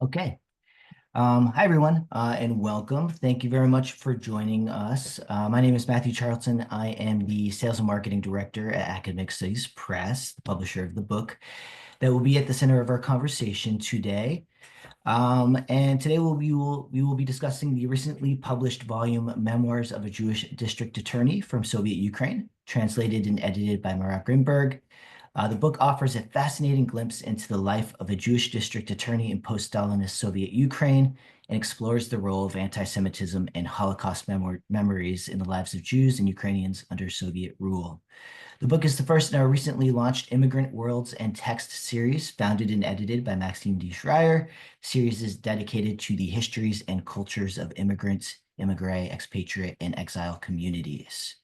Okay. Hi, everyone, and welcome. Thank you very much for joining us. My name is Matthew Charlton. I am the Sales and Marketing Director at Academic Studies Press, the publisher of the book that will be at the center of our conversation today. And today we will be discussing the recently published volume Memoirs of a Jewish District Attorney from Soviet Ukraine, translated and edited by Marat Grinberg. The book offers a fascinating glimpse into the life of a Jewish district attorney in post-Stalinist Soviet Ukraine and explores the role of anti-Semitism and Holocaust memories in the lives of Jews and Ukrainians under Soviet rule. The book is the first in our recently launched Immigrant Worlds and Text series, founded and edited by Maxim D. Shrayer. The series is dedicated to the histories and cultures of immigrants, immigrant, expatriate, and exile communities.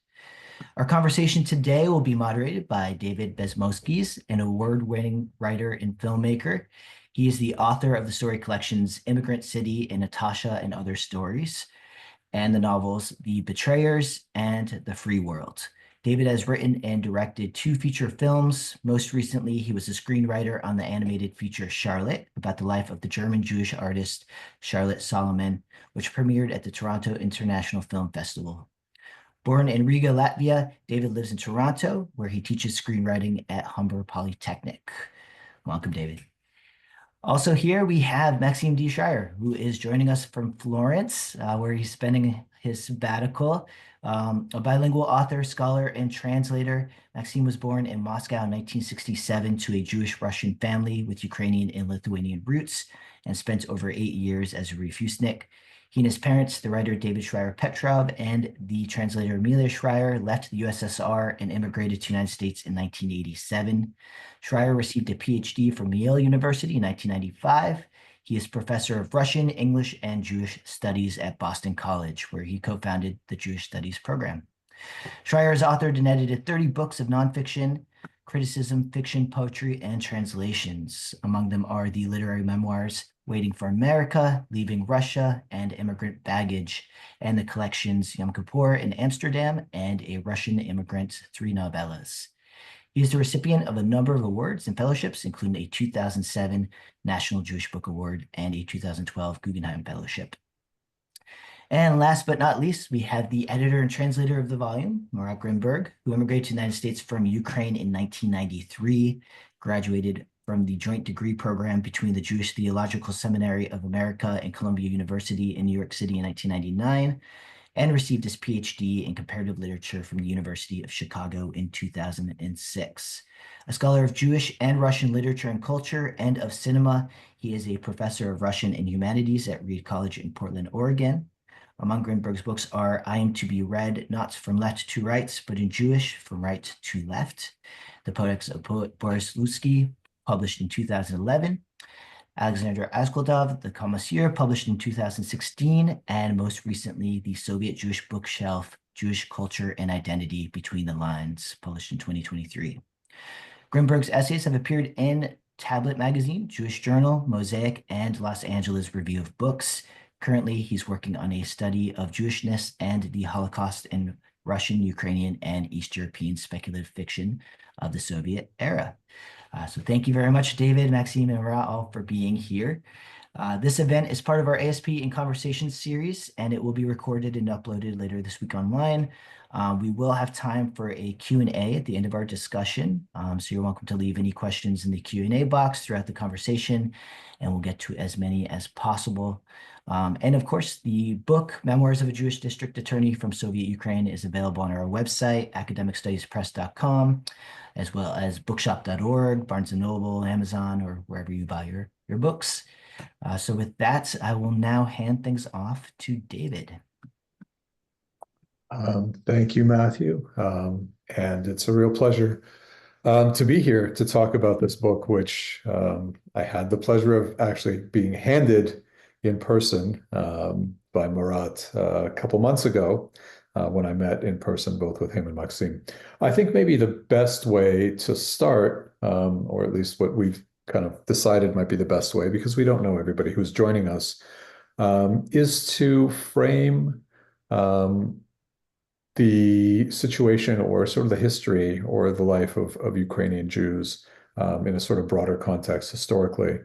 Our conversation today will be moderated by David Bezmozgis, an award-winning writer and filmmaker. He is the author of the story collections Immigrant City and Natasha and Other Stories, and the novels The Betrayers and The Free World. David has written and directed 2 feature films. Most recently, he was a screenwriter on the animated feature Charlotte, about the life of the German Jewish artist Charlotte Solomon, which premiered at the Toronto International Film Festival. Born in Riga, Latvia, David lives in Toronto, where he teaches screenwriting at Humber Polytechnic. Welcome, David. Also here we have Maxim D. Shrayer, who is joining us from Florence, where he's spending his sabbatical. A bilingual author, scholar, and translator, Maxim was born in Moscow in 1967 to a Jewish-Russian family with Ukrainian and Lithuanian roots, and spent over 8 years as a refusnik. He and his parents, the writer David Shrayer Petrov and the translator Amelia Shrayer, left the USSR and immigrated to the United States in 1987. Shrayer received a PhD from Yale University in 1995. He is professor of Russian, English, and Jewish studies at Boston College, where he co-founded the Jewish Studies program. Shrayer has authored and edited 30 books of nonfiction, criticism, fiction, poetry, and translations. Among them are the literary memoirs Waiting for America, Leaving Russia, and Immigrant Baggage, and the collections Yom Kippur in Amsterdam and A Russian Immigrant, 3 novellas. He is the recipient of a number of awards and fellowships, including a 2007 National Jewish Book Award and a 2012 Guggenheim Fellowship. And last but not least, we have the editor and translator of the volume, Marat Grinberg, who immigrated to the United States from Ukraine in 1993, graduated from the joint degree program between the Jewish Theological Seminary of America and Columbia University in New York City in 1999, and received his PhD in comparative literature from the University of Chicago in 2006. A scholar of Jewish and Russian literature and culture and of cinema, he is a professor of Russian and humanities at Reed College in Portland, Oregon. Among Grinberg's books are I Am to be Read not from left to right, but in Jewish from right to left, The Poetics of Poet Boris Lusky, published in 2011, Alexander Asgoldov, The Commissaire, published in 2016, and most recently, The Soviet Jewish Bookshelf, Jewish Culture and Identity Between the Lines, published in 2023. Grinberg's essays have appeared in Tablet Magazine, Jewish Journal, Mosaic, and Los Angeles Review of Books. Currently, he's working on a study of Jewishness and the Holocaust in Russian, Ukrainian, and East European speculative fiction of the Soviet era. So thank you very much, David, Maxime, and Raul for being here. This event is part of our ASP in Conversations series, and it will be recorded and uploaded later this week online. We will have time for a Q&A at the end of our discussion, so you're welcome to leave any questions in the Q&A box throughout the conversation, and we'll get to as many as possible. And of course, the book, Memoirs of a Jewish District Attorney from Soviet Ukraine, is available on our website, academicstudiespress.com, as well as bookshop.org, Barnes & Noble, Amazon, or wherever you buy your books. So with that, I will now hand things off to David. Thank you, Matthew. And it's a real pleasure to be here to talk about this book, which I had the pleasure of actually being handed in person by Marat a couple months ago when I met in person, both with him and Maxime. I think maybe the best way to start, or at least what we've kind of decided might be the best way, because we don't know everybody who's joining us, is to frame the situation or sort of the history or the life of Ukrainian Jews in a sort of broader context historically.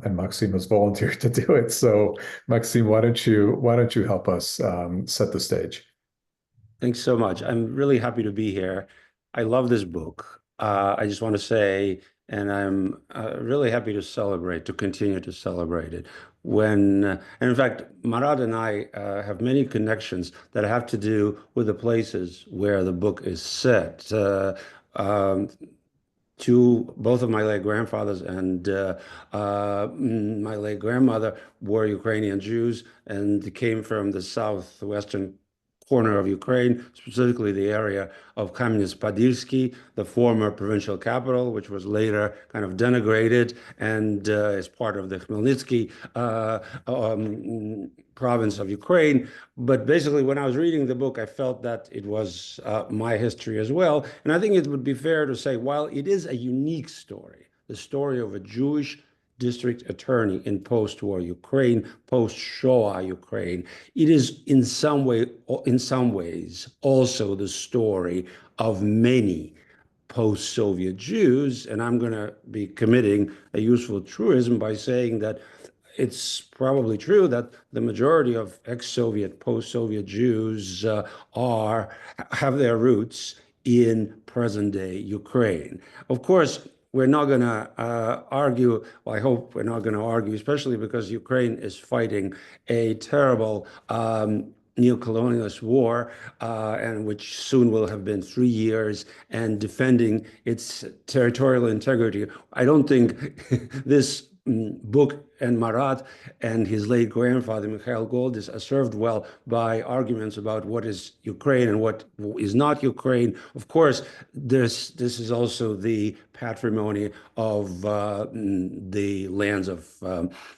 and Maxim has volunteered to do it. So, Maxim, why don't you help us set the stage? Thanks so much. I'm really happy to be here. I love this book. I just want to say, and I'm really happy to celebrate, to continue to celebrate it. And in fact, Marat and I have many connections that have to do with the places where the book is set. Um, Both of my late grandfathers and my late grandmother were Ukrainian Jews and came from the southwestern corner of Ukraine, specifically the area of Kamyanets-Podilsky, the former provincial capital, which was later kind of denigrated and is part of the Khmelnytsky province of Ukraine. But basically, when I was reading the book, I felt that it was my history as well. And I think it would be fair to say, while it is a unique story, the story of a Jewish district attorney in post-war Ukraine, post-Shoah Ukraine, it is in some ways also the story of many post-Soviet Jews. And I'm going to be committing a useful truism by saying that it's probably true that the majority of ex-Soviet, post-Soviet Jews have their roots in present-day Ukraine. Of course, we're not going to argue, well, I hope we're not going to argue, especially because Ukraine is fighting a terrible neo-colonialist war, and which soon will have been 3 years, and defending its territorial integrity. I don't think this book and Marat and his late grandfather, Mikhail Goldis, are served well by arguments about what is Ukraine and what is not Ukraine. Of course, this is also the patrimony of the lands of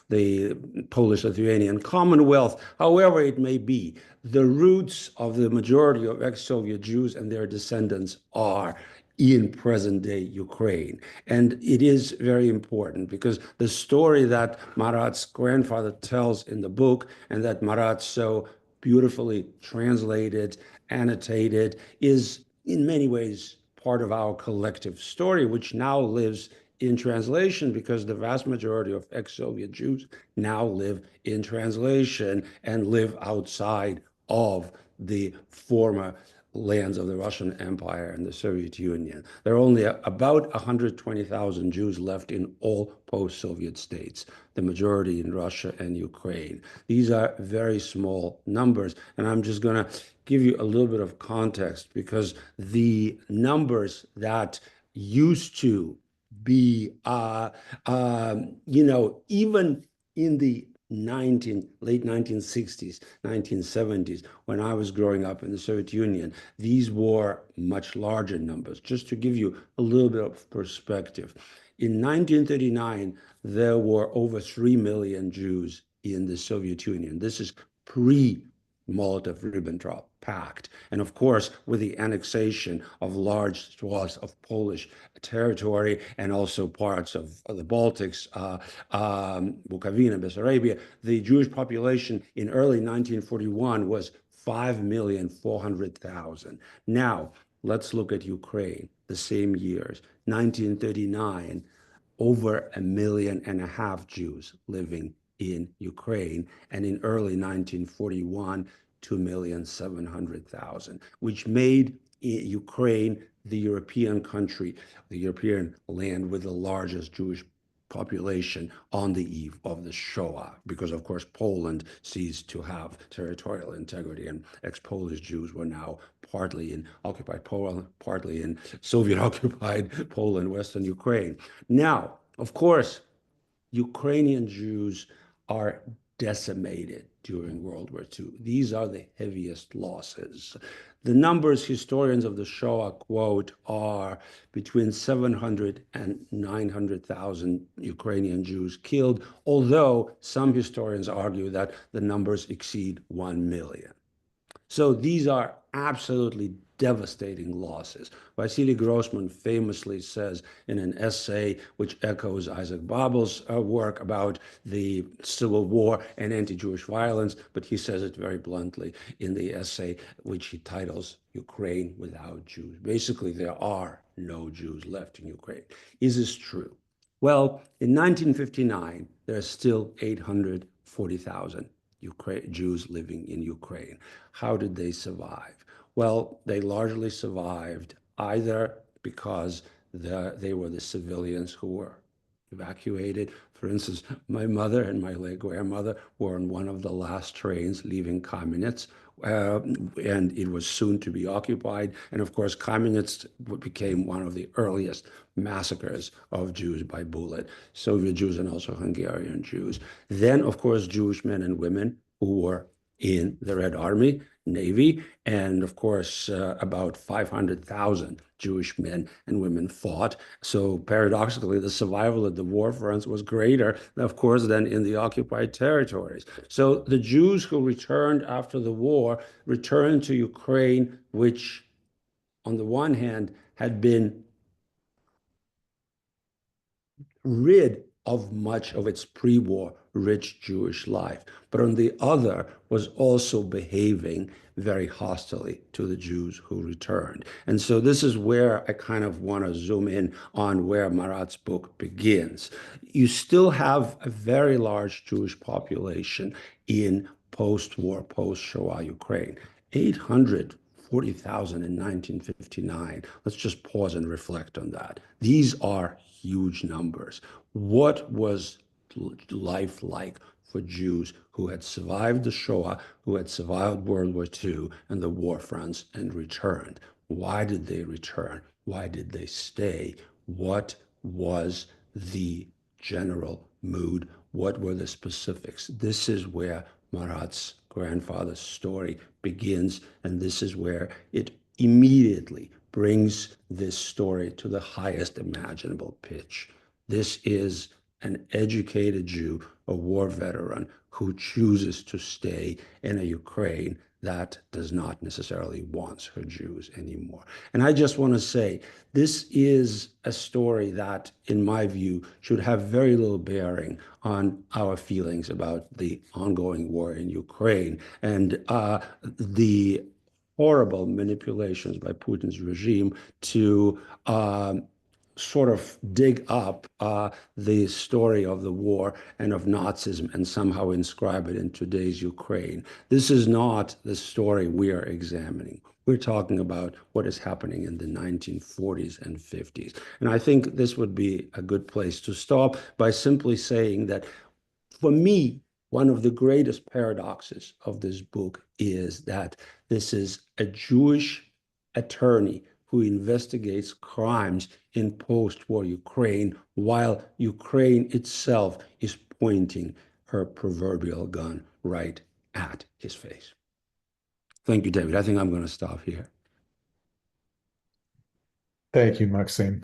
the Polish-Lithuanian Commonwealth. However it may be, the roots of the majority of ex-Soviet Jews and their descendants are in present-day Ukraine. And it is very important because the story that Marat's grandfather tells in the book and that Marat so beautifully translated, annotated, is in many ways part of our collective story, which now lives in translation because the vast majority of ex-Soviet Jews now live in translation and live outside of the former lands of the Russian Empire and the Soviet Union. There are only about 120,000 Jews left in all post-Soviet states, the majority in Russia and Ukraine. These are very small numbers, and I'm just going to give you a little bit of context because the numbers that used to be, even in the late 1960s, 1970s, when I was growing up in the Soviet Union, these were much larger numbers. Just to give you a little bit of perspective, in 1939, there were over 3 million Jews in the Soviet Union. This is pre-Molotov-Ribbentrop Pact. And of course, with the annexation of large swaths of Polish territory and also parts of the Baltics, Bukovina, Bessarabia, the Jewish population in early 1941 was 5,400,000. Now, let's look at Ukraine, the same years. 1939, over 1.5 million Jews living in Ukraine, and in early 1941, 2,700,000, which made Ukraine the European country, the European land with the largest Jewish population on the eve of the Shoah, because of course Poland ceased to have territorial integrity, and ex-Polish Jews were now partly in occupied Poland, partly in Soviet-occupied Poland, Western Ukraine. Now, of course, Ukrainian Jews are decimated during World War II. These are the heaviest losses. The numbers historians of the Shoah quote are between 700 and 900,000 Ukrainian Jews killed, although some historians argue that the numbers exceed 1 million. So these are absolutely devastating losses. Vasily Grossman famously says in an essay which echoes Isaac Babel's work about the Civil War and anti-Jewish violence, but he says it very bluntly in the essay which he titles Ukraine Without Jews. Basically, there are no Jews left in Ukraine. Is this true? Well, in 1959, there are still 840,000 Jews living in Ukraine. How did they survive? Well, they largely survived either because they were the civilians who were evacuated. For instance, my mother and my late grandmother were on one of the last trains leaving Kamenets, and it was soon to be occupied. And of course, Kamenets became one of the earliest massacres of Jews by bullet, Soviet Jews and also Hungarian Jews. Then, of course, Jewish men and women who were in the Red Army, Navy, and of course, about 500,000 Jewish men and women fought. So paradoxically, the survival at the war fronts was greater, of course, than in the occupied territories. So the Jews who returned after the war returned to Ukraine, which on the one hand had been rid of much of its pre-war rich Jewish life, but on the other was also behaving very hostilely to the Jews who returned. And so this is where I kind of want to zoom in on where Marat's book begins. You still have a very large Jewish population in post-war, post-Shoah Ukraine. 840,000 in 1959. Let's just pause and reflect on that. These are huge numbers. What was life like for Jews who had survived the Shoah, who had survived World War II and the war fronts and returned? Why did they return? Why did they stay? What was the general mood? What were the specifics? This is where Marat's grandfather's story begins, and this is where it immediately brings this story to the highest imaginable pitch. This is an educated Jew, a war veteran, who chooses to stay in a Ukraine that does not necessarily want her Jews anymore. And I just want to say, this is a story that, in my view, should have very little bearing on our feelings about the ongoing war in Ukraine and the horrible manipulations by Putin's regime to sort of dig up the story of the war and of Nazism and somehow inscribe it in today's Ukraine. This is not the story we are examining. We're talking about what is happening in the 1940s and 50s. And I think this would be a good place to stop by simply saying that, for me, one of the greatest paradoxes of this book is that this is a Jewish attorney who investigates crimes in post-war Ukraine, while Ukraine itself is pointing her proverbial gun right at his face. Thank you, David. I think I'm going to stop here. Thank you, Maxim.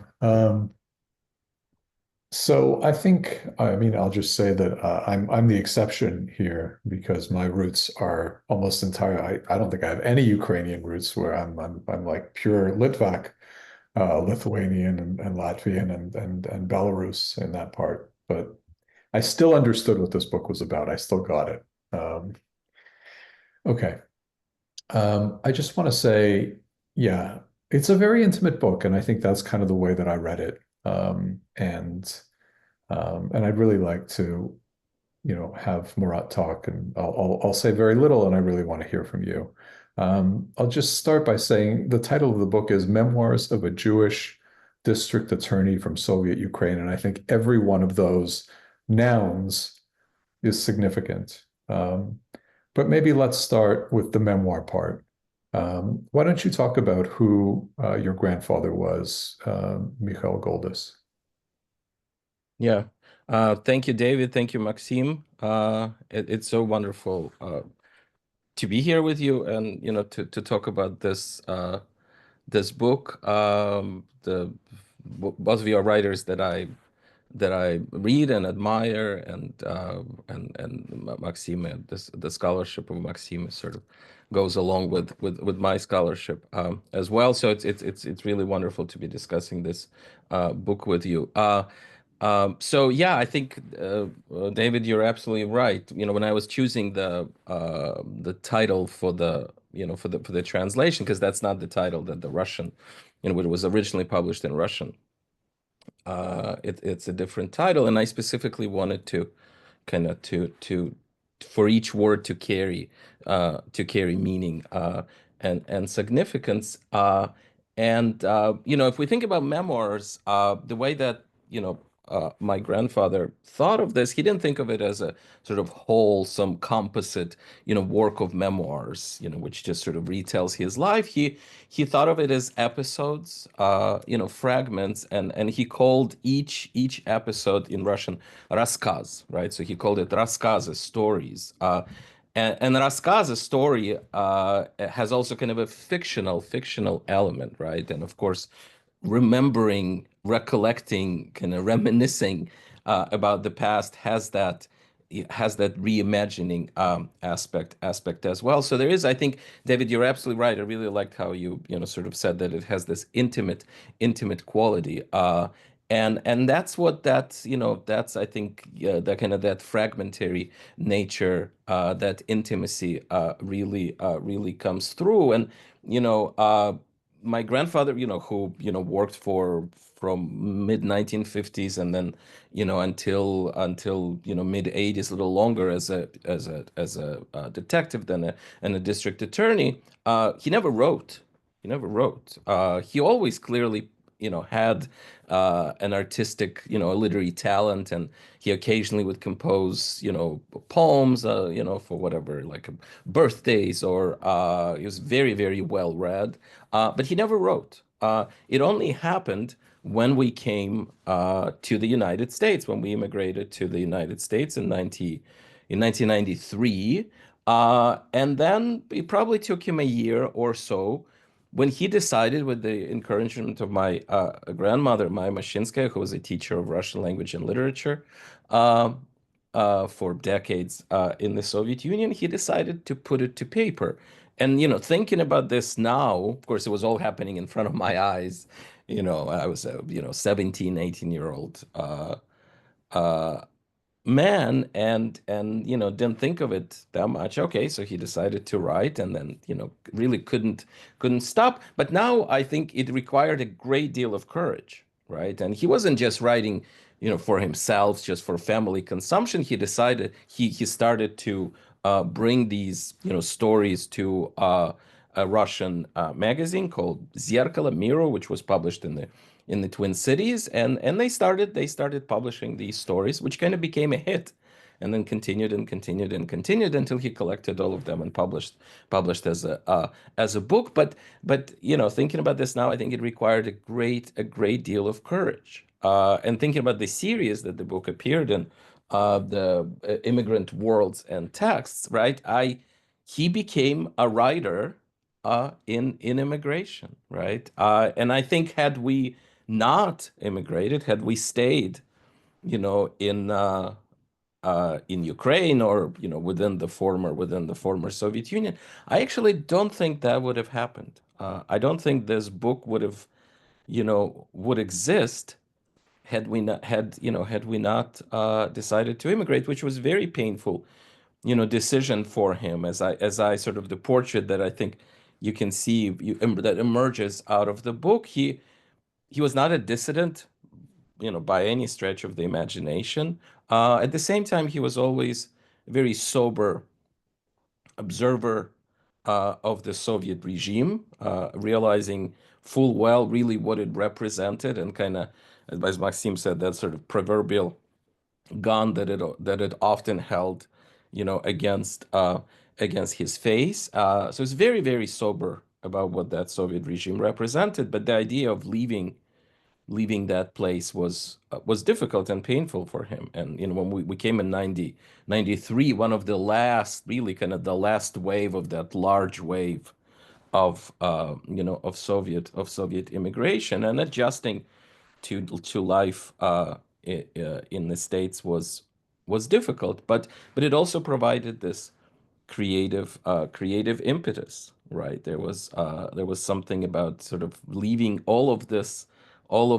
So I think, I mean, I'll just say that I'm the exception here because my roots are almost entire. I don't think I have any Ukrainian roots where I'm like pure Litvak, Lithuanian and Latvian and Belarus in that part. But I still understood what this book was about. I still got it. Okay. I just want to say, yeah, it's a very intimate book, and I think that's kind of the way that I read it. And I'd really like to, have Marat talk, and I'll say very little, and I really want to hear from you. I'll just start by saying the title of the book is Memoirs of a Jewish District Attorney from Soviet Ukraine, and I think every one of those nouns is significant. But maybe let's start with the memoir part. Why don't you talk about who your grandfather was, Mikhail Goldis? Yeah. Thank you, David. Thank you, Maxim. It's so wonderful to be here with you and to talk about this book. Both of your writers that I read and admire, and Maxim, the scholarship of Maxim sort of goes along with my scholarship as well. So it's really wonderful to be discussing this book with you. So yeah, I think David, you're absolutely right. When I was choosing the title for the translation, because that's not the title that the Russian, it was originally published in Russian. It's a different title, and I specifically wanted to kind of to for each word to carry meaning and significance. And you know, if we think about memoirs, the way that my grandfather thought of this, he didn't think of it as a sort of wholesome composite, work of memoirs, which just sort of retells his life. He thought of it as episodes, fragments, and he called each episode in Russian рассказ, right? So he called it рассказы, stories. And рассказы, story, has also kind of a fictional element, right? And of course, remembering, recollecting, kind of reminiscing about the past has that reimagining aspect as well. So there is, I think, David, you're absolutely right. I really liked how you sort of said that it has this intimate quality. And that's I think that kind of that fragmentary nature, that intimacy really comes through. And my grandfather, who worked from mid 1950s and then until mid 80s, a little longer as a detective then and a district attorney. He never wrote. He always clearly had an artistic, a literary talent, and he occasionally would compose, poems, for whatever, like birthdays, or he was very, very well read, but he never wrote. It only happened when we came to the United States, when we immigrated to the United States in 1993. And then it probably took him a year or so when he decided, with the encouragement of my grandmother, Maya Mashinskaya, who was a teacher of Russian language and literature uh, for decades in the Soviet Union, he decided to put it to paper. And, thinking about this now, of course, it was all happening in front of my eyes. I was a, 17, 18-year-old uh, man, and didn't think of it that much. Okay, so he decided to write, and then really couldn't stop. But now I think it required a great deal of courage, right? And he wasn't just writing for himself, just for family consumption. He decided he started to bring these stories to a Russian magazine called Zerkalo, Mirror, which was published in the Twin Cities, and they started publishing these stories, which kind of became a hit, and then continued and continued and continued until he collected all of them and published as a book. But thinking about this now, I think it required a great deal of courage. And thinking about the series that the book appeared in, the Immigrant Worlds and Texts, right? He became a writer in immigration, right? And I think had we not immigrated, had we stayed, in Ukraine, or within the former Soviet Union, I actually don't think that would have happened. I don't think this book would exist had we not decided to immigrate, which was very painful, decision for him, as I sort of the portrait that I think you can see that emerges out of the book. He was not a dissident, by any stretch of the imagination. At the same time, he was always a very sober observer of the Soviet regime, realizing full well really what it represented, and kind of, as Maxim said, that sort of proverbial gun that it often held, against his face. So it's very, very sober about what that Soviet regime represented. But the idea of leaving that place was difficult and painful for him. And when we came in 93, one of the last, really kind of the last wave of that large wave of Soviet immigration, and adjusting to life in the States was difficult, but it also provided this creative impetus, right? There was something about sort of leaving all of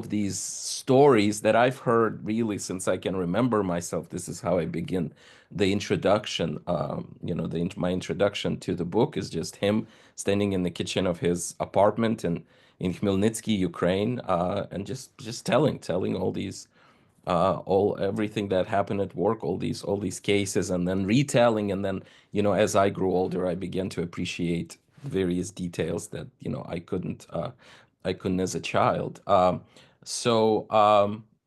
these stories that I've heard really since I can remember myself. This is how I begin the introduction. My introduction to the book is just him standing in the kitchen of his apartment in Khmelnytsky, Ukraine, and just telling all these all everything that happened at work, all these cases, and then retelling. And then, as I grew older, I began to appreciate various details that, I couldn't as a child. So,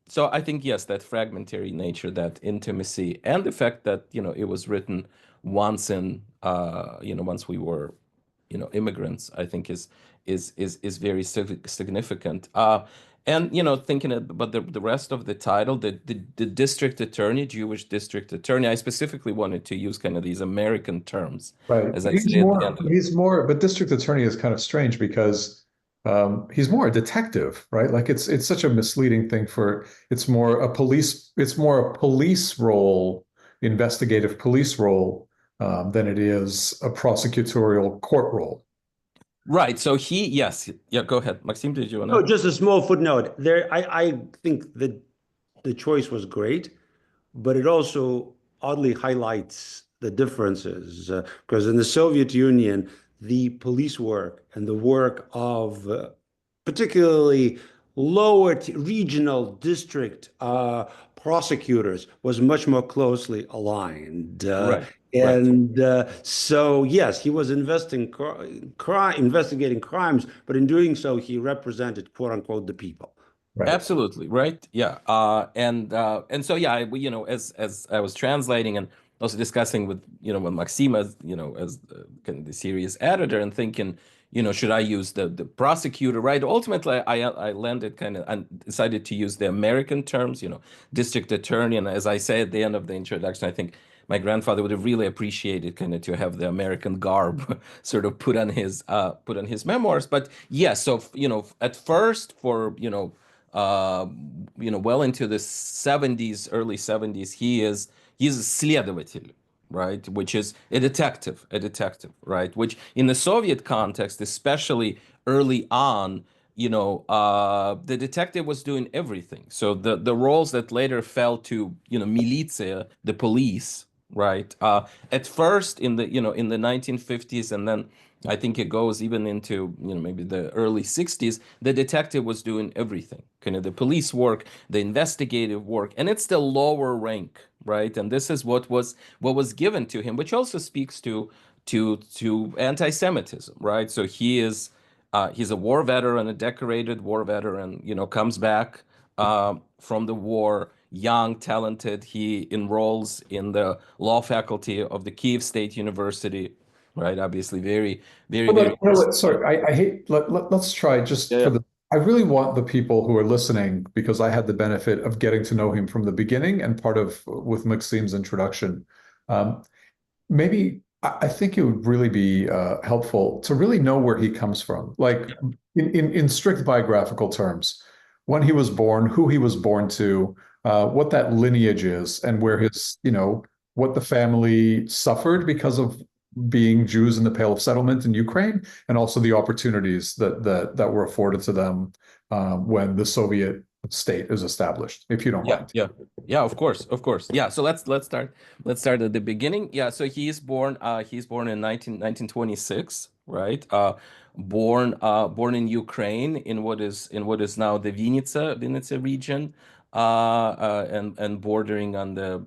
so I think, yes, that fragmentary nature, that intimacy, and the fact that, it was written once once we were, immigrants, I think is very significant. And thinking about the rest of the title, the district attorney, Jewish district attorney, I specifically wanted to use kind of these American terms, Right. as I say at the end of it. He's more, but district attorney is kind of strange because he's more a detective, right? Like it's such a misleading thing it's more a police role, investigative police role, than it is a prosecutorial court role. Right. So yes, yeah, go ahead. Maxime, did you want No, to? just a small footnote. I think that the choice was great, but it also oddly highlights the differences because in the Soviet Union, the police work and the work of particularly lower regional district prosecutors was much more closely aligned. Right. Right. And so, yes, he was investigating crimes, but in doing so, he represented, quote unquote, the people. Right. Absolutely, right? Yeah. And so, yeah, as I was translating and also discussing with, with Maxima, as kind of the series editor, and thinking, should I use the prosecutor, right? Ultimately, I landed kind of and decided to use the American terms, district attorney. And as I say at the end of the introduction, I think my grandfather would have really appreciated kind of to have the American garb sort of put on his memoirs. But yeah, so at first for uh, well into the 70s, early 70s, he's a следователь, right? Which is a detective, right? Which in the Soviet context, especially early on, the detective was doing everything. So the roles that later fell to, militia, the police, right? At first in the 1950s, and then I think it goes even into, maybe the early 60s, the detective was doing everything, kind of the police work, the investigative work, and it's the lower rank, right? And this is what was given to him, which also speaks to anti-Semitism, right? So he's a war veteran, a decorated war veteran, comes back from the war, young, talented. He enrolls in the law faculty of the Kiev State University, right? Obviously, very, very, very. Sorry, I hate, let's try just Yeah, for I really want the people who are listening, because I had the benefit of getting to know him from the beginning and part of with Maxim's introduction. Um, Maybe I think it would really be helpful to really know where he comes from, like in strict biographical terms, when he was born, who he was born to, what that lineage is, and where his, what the family suffered because of being Jews in the Pale of Settlement in Ukraine, and also the opportunities that were afforded to them when the Soviet state is established, if you don't yeah, mind. yeah, yeah. Of course, of course. Yeah. So let's start at the beginning. Yeah. So he's born in 1926, right? Born in Ukraine, in what is now the Vinnytsia region, and bordering on the,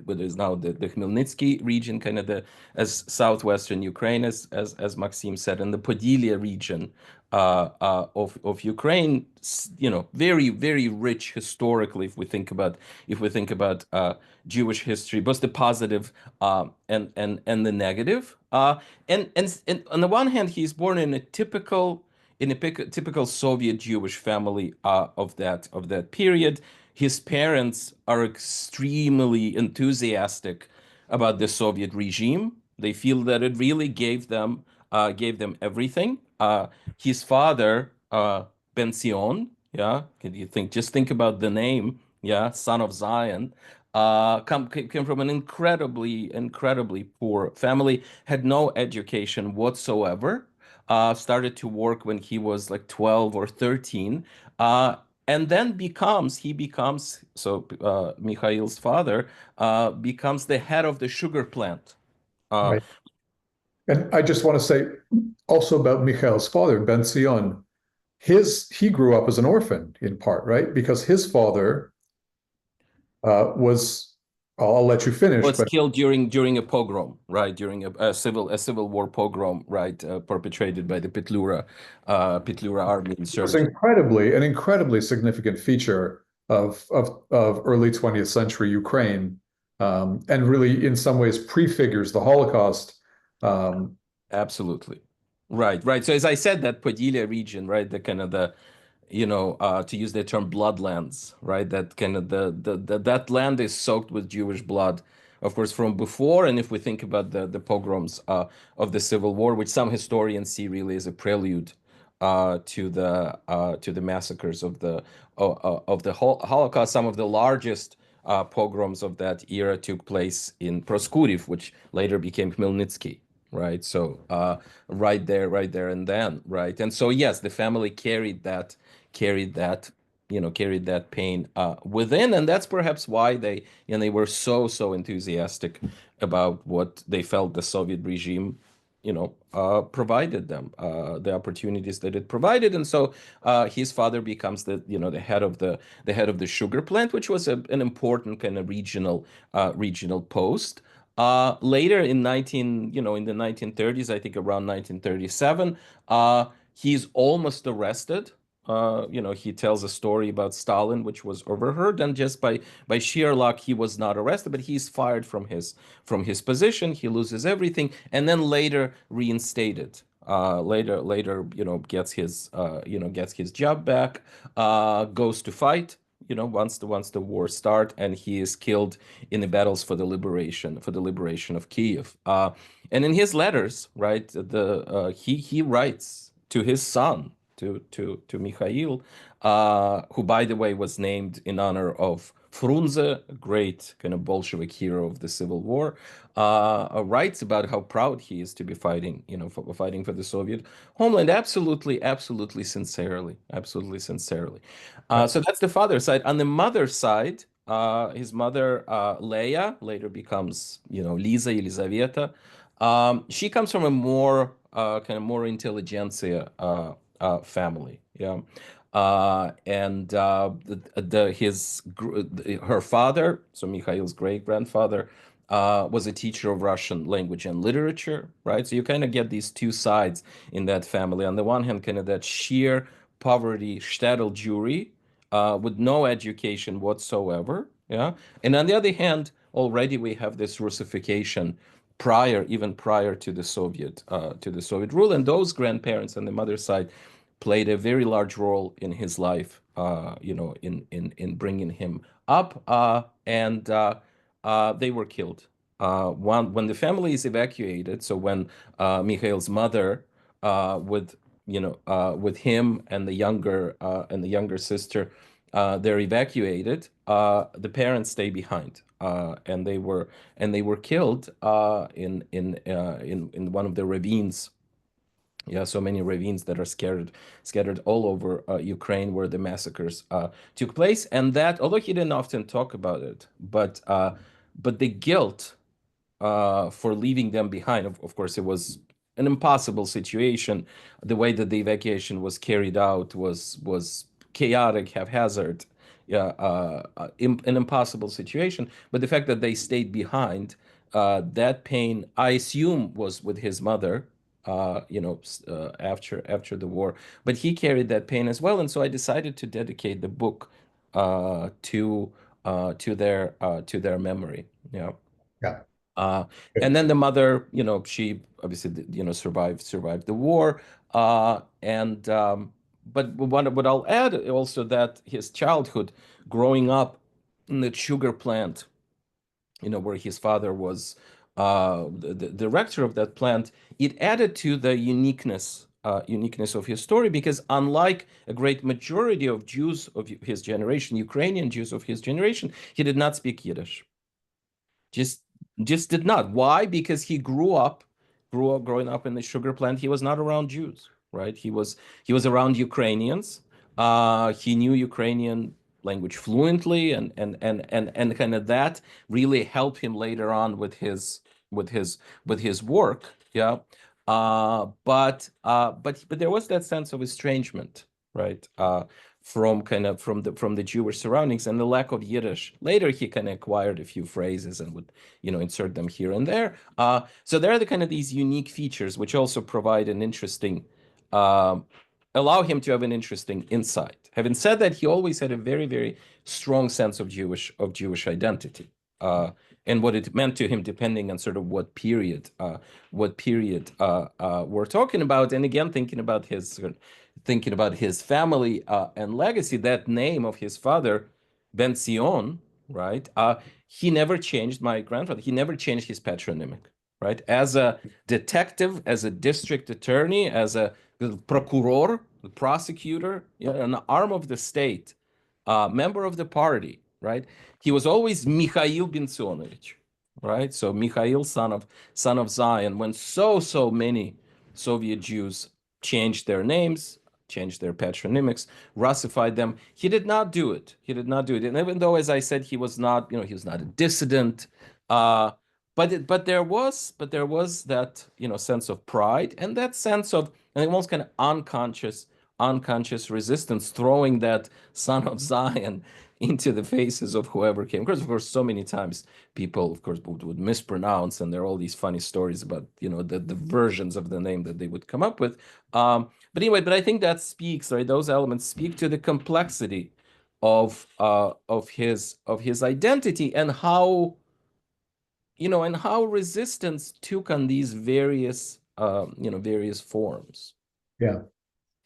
what is now the Khmelnytsky region, kind of the as southwestern Ukraine, as Maxim said, and the Podylia region of Ukraine, very, very rich historically. If we think about Jewish history, both the positive and the negative. And on the one hand, he's born in a typical Soviet Jewish family of that period. His parents are extremely enthusiastic about the Soviet regime. They feel that it really gave them everything. His father, Benzion, yeah, can you just think about the name, yeah, son of Zion, came from an incredibly poor family, had no education whatsoever, started to work when he was like 12 or 13, and then Mikhail's father becomes the head of the sugar plant. Uh, And I just want to say also about Mikhail's father, Ben Sion. he grew up as an orphan in part, right? Because his father was, I'll let you finish, Was but killed during a pogrom, right? During a civil war pogrom, right? Perpetrated by the Petlura army it was insurgents. an incredibly significant feature of early 20th century Ukraine, and really in some ways prefigures the Holocaust. Absolutely. Right. So as I said, that Podylia region, right? The kind of to use the term bloodlands, right? That kind of that land is soaked with Jewish blood, of course, from before. And if we think about the pogroms of the Civil War, which some historians see really as a prelude to the massacres of the Holocaust, some of the largest pogroms of that era took place in Proskuriv, which later became Khmelnytsky. Right. So right there and then, right. And so yes, the family carried that pain within, and that's perhaps why they were so enthusiastic about what they felt the Soviet regime provided them, the opportunities that it provided. And so his father becomes the head of the sugar plant, which was an important kind of regional post. Later in the 1930s, I think around 1937, he's almost arrested. He tells a story about Stalin, which was overheard, and just by sheer luck, he was not arrested, but he's fired from his position. He loses everything, and then later reinstated. Later, gets his job back. Goes to fight. Once the war start, and he is killed in the battles for the liberation of Kiev. And in his letters, right, he writes to his son, to Mikhail, who, by the way, was named in honor of Frunze, a great kind of Bolshevik hero of the Civil War, writes about how proud he is to be fighting, fighting for the Soviet homeland. Absolutely sincerely, absolutely sincerely. So that's the father's side. On the mother's side, his mother, Leia, later becomes, Lisa, Elizaveta. She comes from a more intelligentsia family. Yeah. And her father, so Mikhail's great grandfather, was a teacher of Russian language and literature, right? So you kind of get these two sides in that family. On the one hand, kind of that sheer poverty, shtetl Jewry, with no education whatsoever, yeah. And on the other hand, already we have this Russification even prior to the Soviet rule, and those grandparents on the mother's side played a very large role in his life, in bringing him up, and they were killed. When the family is evacuated, so when Mikhail's mother, with him and the younger sister, they're evacuated, the parents stay behind, and they were killed in one of the ravines. Yeah, so many ravines that are scattered all over Ukraine, where the massacres took place. And that, although he didn't often talk about it, but the guilt for leaving them behind. Of course, it was an impossible situation. The way that the evacuation was carried out was chaotic, haphazard, yeah, an impossible situation. But the fact that they stayed behind, that pain, I assume, was with his mother. After the war, but he carried that pain as well, and so I decided to dedicate the book to their memory. Yeah. Yeah. And then the mother, she obviously, survived the war. But what I'll add also, that his childhood growing up in the sugar plant, where his father was the director of that plant, it added to the uniqueness of his story, because unlike a great majority of Jews of his generation, Ukrainian Jews of his generation, he did not speak Yiddish. Just just did not. Why? Because he growing up in the sugar plant. He was not around Jews, right? He was around Ukrainians. He knew Ukrainian language fluently, and kind of that really helped him later on with his work. Yeah. But there was that sense of estrangement, right? From the Jewish surroundings and the lack of Yiddish. Later, he kind of acquired a few phrases and would, insert them here and there. So there are the kind of these unique features which also provide an interesting, allow him to have an interesting insight. Having said that, he always had a very, very strong sense of Jewish identity. And what it meant to him, depending on sort of what period we're talking about. And again, thinking about his family and legacy, that name of his father, Ben Zion, right? He never changed, my grandfather, he never changed his patronymic, right? As a detective, as a district attorney, as a procuror, the prosecutor, an arm of the state, member of the party, right? He was always Mikhail Bensionovich, right? So Mikhail, son of Zion. When so many Soviet Jews changed their names, changed their patronymics, Russified them, he did not do it. He did not do it. And even though, as I said, he was not a dissident, but there was that sense of pride and that sense of, and almost kind of unconscious resistance, throwing that son of Zion into the faces of whoever came. Of course, so many times people, of course, would mispronounce, and there are all these funny stories about, the versions of the name that they would come up with. But anyway, I think that speaks, right? Those elements speak to the complexity of his identity and how, resistance took on these various forms. Yeah.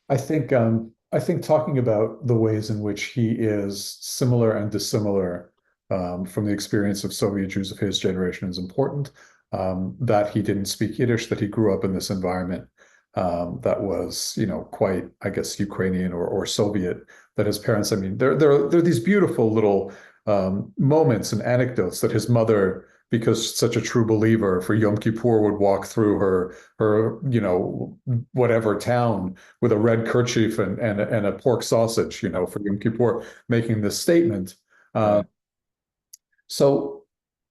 I think talking about the ways in which he is similar and dissimilar from the experience of Soviet Jews of his generation is important. That he didn't speak Yiddish, that he grew up in this environment that was, quite, I guess, Ukrainian or Soviet. That his parents, I mean, there are these beautiful little moments and anecdotes that his mother, because such a true believer, for Yom Kippur would walk through her whatever town with a red kerchief and a pork sausage, for Yom Kippur, making this statement. Right. So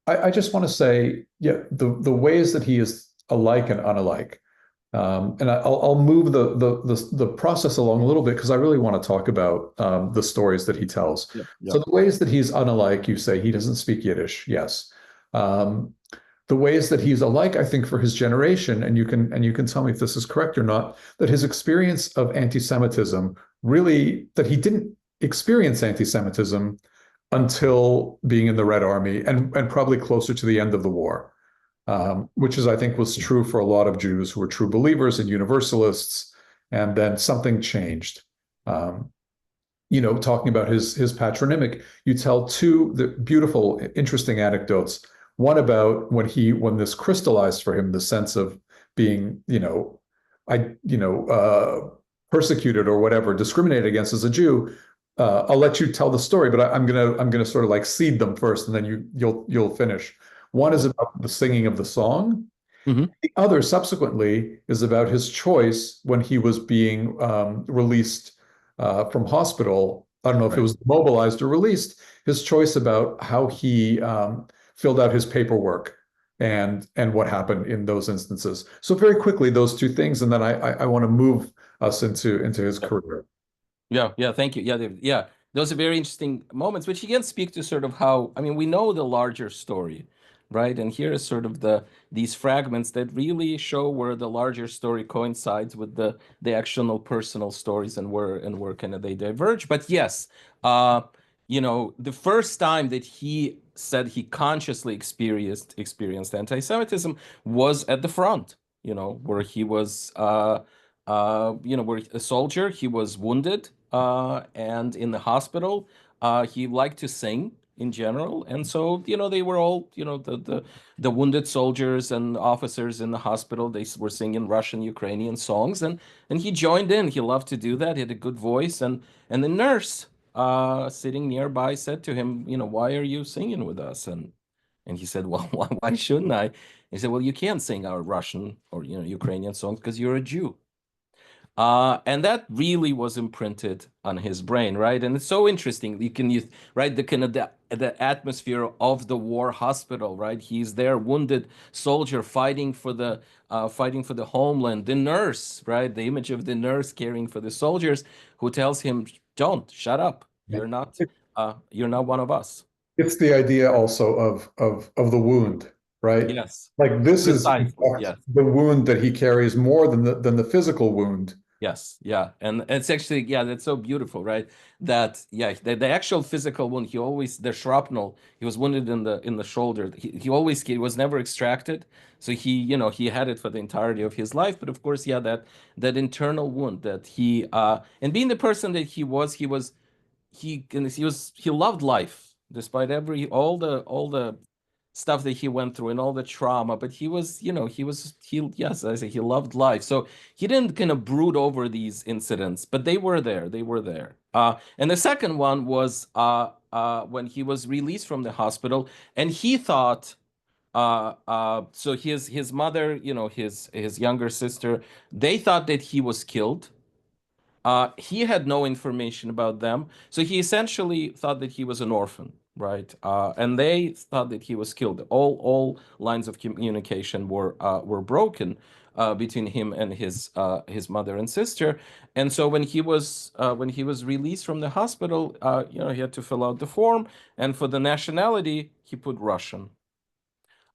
I just want to say, yeah, the ways that he is alike and unalike. And I'll move the process along a little bit because I really want to talk about the stories that he tells. Yeah. So the ways that he's unalike, you say he doesn't speak Yiddish. Yes. The ways that he's alike, I think, for his generation, and you can tell me if this is correct or not, that his experience of anti-Semitism really, that he didn't experience anti-Semitism until being in the Red Army and probably closer to the end of the war. Which I think was true for a lot of Jews who were true believers and universalists, and then something changed. Talking about his patronymic, you tell two beautiful, interesting anecdotes. One about when this crystallized for him, the sense of being, persecuted or whatever, discriminated against as a Jew. I'll let you tell the story, but I'm gonna sort of like seed them first, and then you'll finish. One is about the singing of the song. Mm-hmm. The other, subsequently, is about his choice when he was being released from hospital. I don't know if it was mobilized or released. His choice about how he filled out his paperwork and what happened in those instances. So very quickly, those two things, and then I want to move us into his career. Yeah, thank you. Yeah, David. Yeah, those are very interesting moments, which again speak to sort of how, I mean, we know the larger story, right? And here is sort of these fragments that really show where the larger story coincides with the actual personal stories and where kind of they diverge. But yes, the first time that he said he consciously experienced anti-Semitism was at the front, where he was where a soldier, he was wounded, and in the hospital, he liked to sing in general, and so they were all the wounded soldiers and officers in the hospital. They were singing Russian, Ukrainian songs, and he joined in. He loved to do that. He had a good voice, and the nurse sitting nearby said to him, why are you singing with us? And he said, well, why shouldn't I? He said, well, you can't sing our Russian or Ukrainian songs because you're a Jew. And that really was imprinted on his brain, right? And it's so interesting. You can use, right, the kind of the atmosphere of the war hospital, right? He's there, wounded soldier fighting for the homeland. The nurse, right? The image of the nurse caring for the soldiers, who tells him, "Don't shut up. You're not one of us." It's the idea also of the wound, right? Yes, Like this is in precisely. fact Yes. the wound that he carries more than the physical wound. Yes, yeah, and it's actually, yeah, that's so beautiful, right? That, yeah, the actual physical wound, he always, the shrapnel, he was wounded in the shoulder. He was never extracted, so he had it for the entirety of his life. But of course, yeah, that internal wound that and being the person that he loved life despite all the stuff that he went through and all the trauma, but yes, I say he loved life. So he didn't kind of brood over these incidents, but they were there. They were there. And the second one was when he was released from the hospital, and he thought so his mother, his younger sister, they thought that he was killed. He had no information about them, so he essentially thought that he was an orphan, right? And they thought that he was killed. All lines of communication were broken between him and his mother and sister. And so when he was released from the hospital, he had to fill out the form, and for the nationality, he put Russian.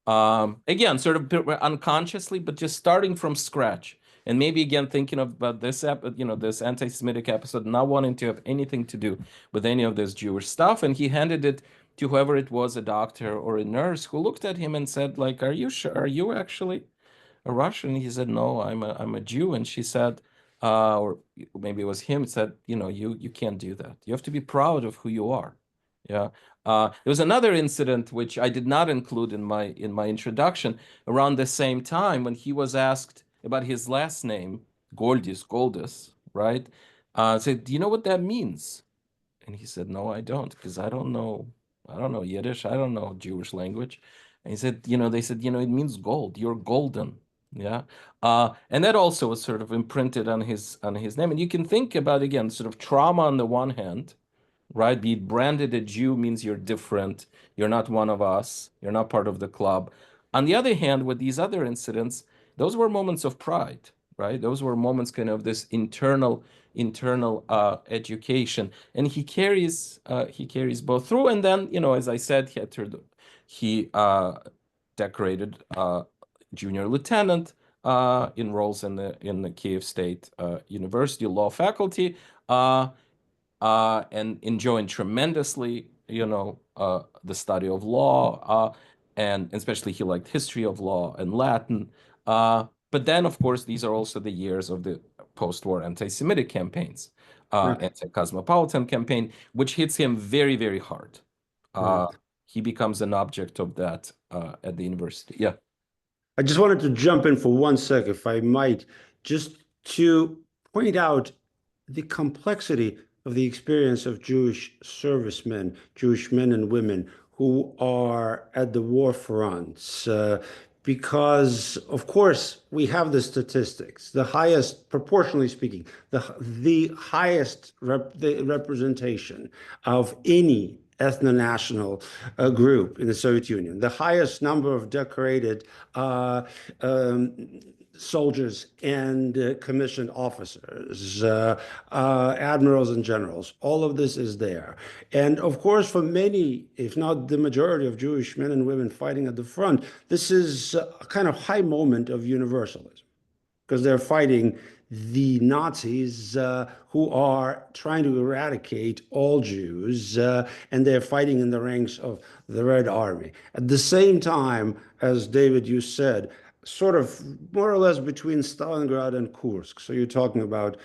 Again, sort of unconsciously, but just starting from scratch. And maybe again thinking about this anti-Semitic episode, not wanting to have anything to do with any of this Jewish stuff. And he handed it to whoever it was, a doctor or a nurse, who looked at him and said, like, "Are you sure? Are you actually a Russian?" He said, "No, I'm a Jew." And she said, or maybe it was him, said, "You can't do that. You have to be proud of who you are." Yeah. There was another incident which I did not include in my introduction around the same time when he was asked about his last name, Goldis, right? Said, "Do you know what that means?" And he said, "No, I don't, because I don't know Yiddish, I don't know Jewish language." And he said, they said, "It means gold. You're golden." Yeah. And that also was sort of imprinted on his name. And you can think about, again, sort of trauma on the one hand, right? Be branded a Jew means you're different. You're not one of us. You're not part of the club. On the other hand, with these other incidents, those were moments of pride, right? Those were moments kind of this internal education, and he carries both through. And then, as I said, he decorated junior lieutenant, enrolls in the Kiev State University law faculty. And enjoying tremendously, the study of law, and especially he liked history of law and Latin. But then, of course, these are also the years of the post-war anti-Semitic campaigns, Right. anti-cosmopolitan campaign, which hits him very, very hard. Right. He becomes an object of that at the university. Yeah. I just wanted to jump in for 1 sec, if I might, just to point out the complexity of the experience of Jewish servicemen, Jewish men and women who are at the war fronts. Because, of course, we have the statistics, the highest, proportionally speaking, the highest the representation of any ethno-national group in the Soviet Union, the highest number of decorated soldiers and commissioned officers, admirals and generals. All of this is there. And of course, for many, if not the majority of Jewish men and women fighting at the front, this is a kind of high moment of universalism, because they're fighting the Nazis who are trying to eradicate all Jews, and they're fighting in the ranks of the Red Army. At the same time, as David, you said, sort of more or less between Stalingrad and Kursk. So you're talking about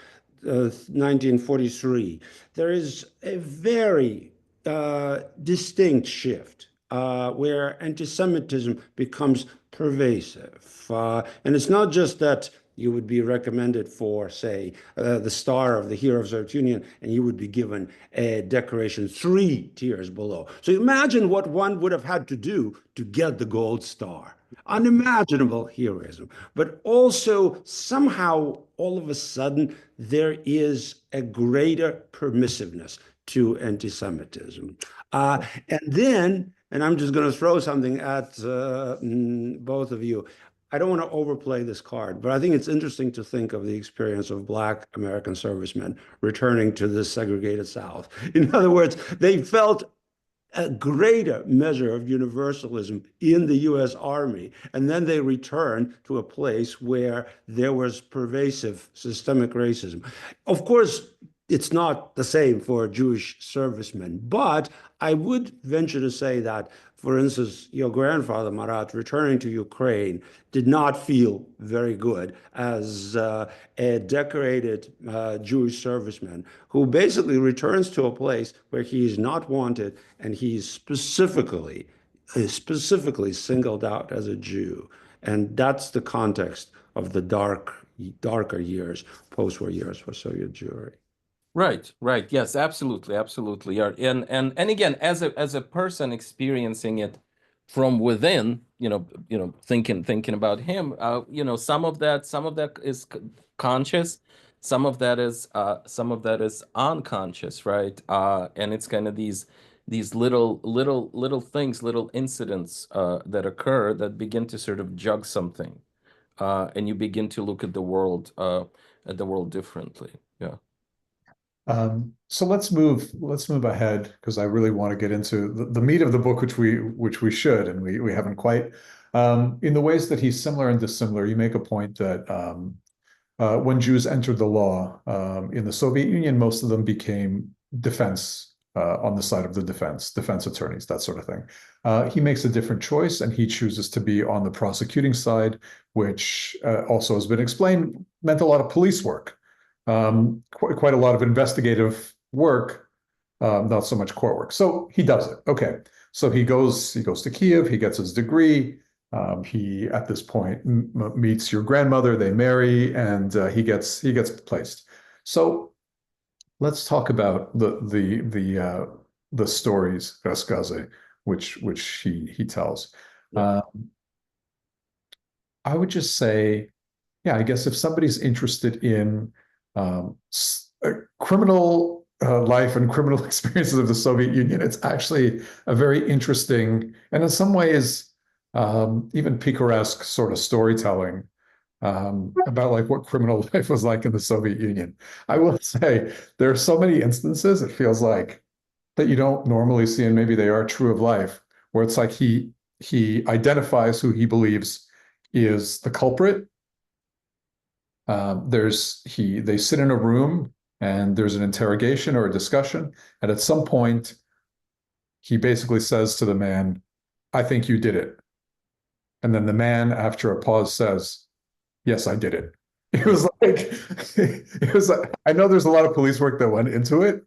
1943. There is a very distinct shift where anti-Semitism becomes pervasive. And it's not just that you would be recommended for, say, the Star of the Hero of Soviet Union, and you would be given a decoration 3 tiers below. So imagine what one would have had to do to get the Gold Star. Unimaginable heroism. But also, somehow, all of a sudden, there is a greater permissiveness to anti-Semitism. And then, and I'm just going to throw something at both of you. I don't want to overplay this card, but I think it's interesting to think of the experience of Black American servicemen returning to the segregated South. In other words, they felt a greater measure of universalism in the US Army. And then they returned to a place where there was pervasive systemic racism. Of course, it's not the same for Jewish servicemen, but I would venture to say that, for instance, your grandfather, Marat, returning to Ukraine, did not feel very good as a decorated Jewish serviceman who basically returns to a place where he is not wanted and he's specifically singled out as a Jew. And that's the context of the darker years, post-war years for Soviet Jewry. Right, right. Yes, absolutely, absolutely. Yeah. And again, as a person experiencing it from within, thinking about him, some of that is conscious, some of that is unconscious, right? And it's kind of these little things, little incidents that occur that begin to sort of jug something, and you begin to look at the world differently. Yeah. So let's move ahead, because I really want to get into the meat of the book, which we should, and we haven't quite. In the ways that he's similar and dissimilar, you make a point that when Jews entered the law in the Soviet Union, most of them became defense on the side of the defense attorneys, that sort of thing. He makes a different choice, and he chooses to be on the prosecuting side, which also has been explained meant a lot of police work. Quite a lot of investigative work, not so much court work. So he does it. Okay. So he goes to Kiev, he gets his degree. He, at this point, meets your grandmother, they marry, and he gets placed. So let's talk about the stories, Raskaze, which he tells. Yeah. I would just say, yeah, I guess if somebody's interested in criminal life and criminal experiences of the Soviet Union, it's actually a very interesting and in some ways even picaresque sort of storytelling about like what criminal life was like in the Soviet Union. I will say there are so many instances, it feels like, that you don't normally see, and maybe they are true of life, where it's like he identifies who he believes is the culprit. They sit in a room and there's an interrogation or a discussion, and at some point he basically says to the man, "I think you did it." And then the man, after a pause, says, "Yes, I did it." I know there's a lot of police work that went into it,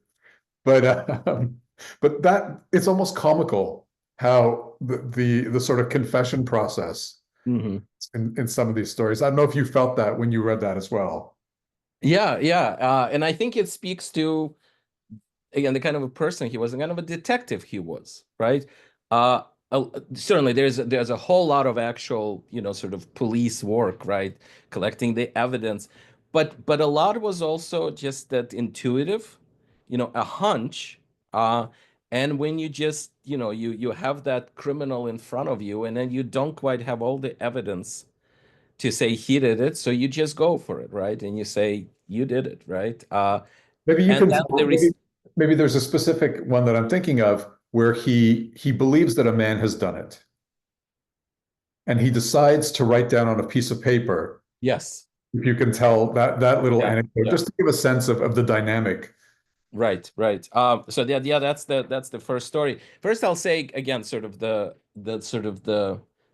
but that it's almost comical how the sort of confession process in some of these stories. I don't know if you felt that when you read that as well. Yeah. And I think it speaks to, again, the kind of a person he was, the kind of a detective he was, right? Certainly there's a whole lot of actual, sort of police work, right? Collecting the evidence. But a lot was also just that intuitive, a hunch. And when you just, you have that criminal in front of you, and then you don't quite have all the evidence to say he did it, so you just go for it, right? And you say you did it, right? Maybe you and can maybe there's a specific one that I'm thinking of where he believes that a man has done it, and he decides to write down on a piece of paper. Yes. If you can tell that little anecdote, just to give a sense of the dynamic. Right. So that's the first story. First, I'll say again, sort of the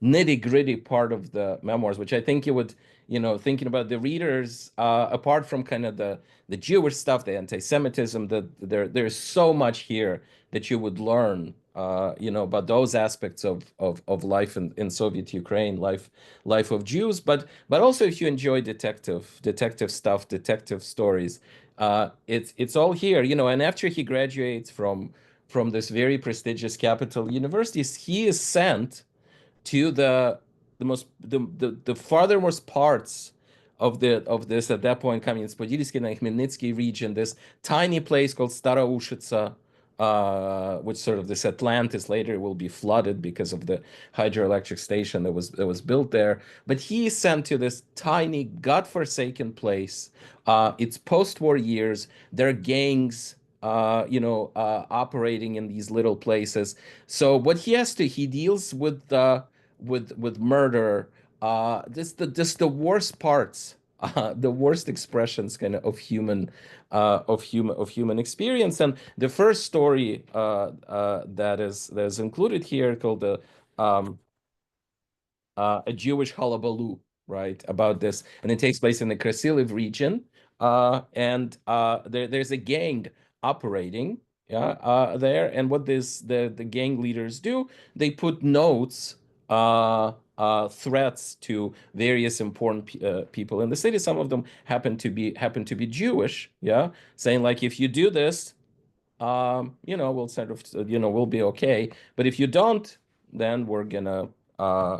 nitty-gritty part of the memoirs, which I think you would, thinking about the readers, apart from kind of the Jewish stuff, the anti-Semitism, there's so much here that you would learn about those aspects of life in Soviet Ukraine, life of Jews, but also if you enjoy detective stuff, detective stories, it's all here, and after he graduates from this very prestigious capital universities, he is sent to the farthermost parts of this at that point Kamyanets-Podilsky and Khmelnytsky region, this tiny place called Stara Ushitsa, which sort of this Atlantis later will be flooded because of the hydroelectric station that was built there. But he is sent to this tiny, godforsaken place. It's post-war years. There are gangs, operating in these little places. So what he deals with murder, just the worst parts, the worst expressions kind of human experience. And the first story that is included here called a Jewish hullabaloo, right, about this, and it takes place in the Krasiliv region, and there's a gang operating, there, and what the gang leaders do, they put notes, threats to various important people in the city. Some of them happen to be Jewish, saying like, if you do this, we'll sort of, we'll be okay. But if you don't, then we're gonna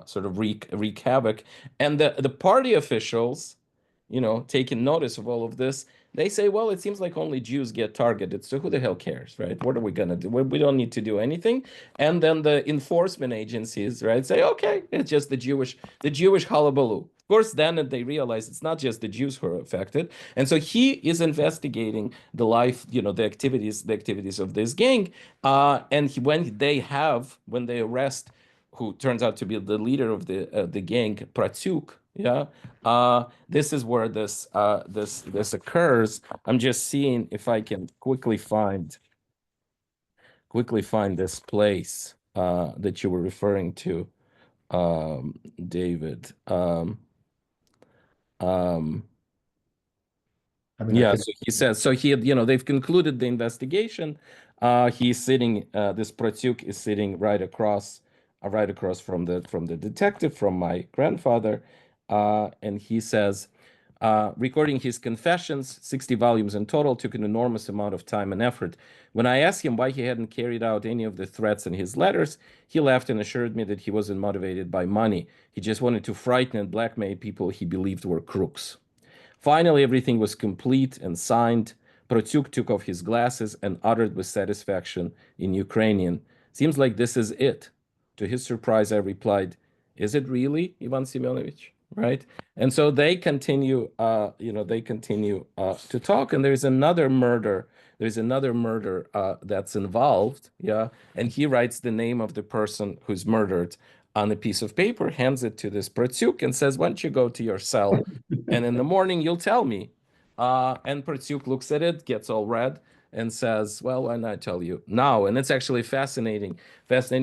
sort of wreak havoc. And the party officials, taking notice of all of this, they say, well, it seems like only Jews get targeted, so who the hell cares, right? What are we gonna do? We don't need to do anything. And then the enforcement agencies, right, say, okay, it's just the Jewish hullabaloo. Of course, then they realize it's not just the Jews who are affected, and so he is investigating the life, the activities of this gang. And when they arrest, who turns out to be the leader of the gang, Pratyuk, this is where this occurs. I'm just seeing if I can quickly find this place that you were referring to, David. I mean, So he says, so they've concluded the investigation. He's sitting, this Pratyuk is sitting right across from the detective, from my grandfather. And he says, recording his confessions, 60 volumes in total, took an enormous amount of time and effort. When I asked him why he hadn't carried out any of the threats in his letters, he laughed and assured me that he wasn't motivated by money. He just wanted to frighten and blackmail people he believed were crooks. Finally, everything was complete and signed. Protyuk took off his glasses and uttered with satisfaction in Ukrainian, "Seems like this is it." To his surprise, I replied, "Is it really, Ivan Semyonovich?" Right? And so they continue, to talk. And there's another murder. That's involved. And he writes the name of the person who's murdered on a piece of paper, hands it to this Protyuk, and says, "Why don't you go to your cell, and in the morning you'll tell me." And Protyuk looks at it, gets all red, and says, "Well, why not tell you now?" And it's actually a fascinating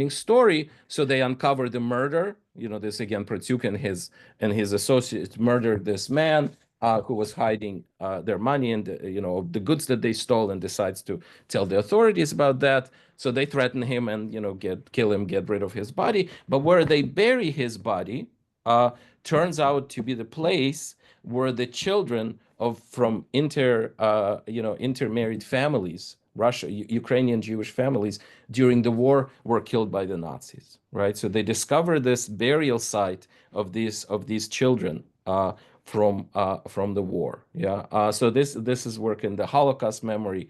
story. So they uncover the murder. This again, Protyuk and his associates murdered this man who was hiding their money and the goods that they stole, and decides to tell the authorities about that. So they threaten him and kill him, get rid of his body. But where they bury his body turns out to be the place where the children from intermarried families, Ukrainian Jewish families during the war, were killed by the Nazis, right? So they discover this burial site of these children from the war. So this is work in the Holocaust memory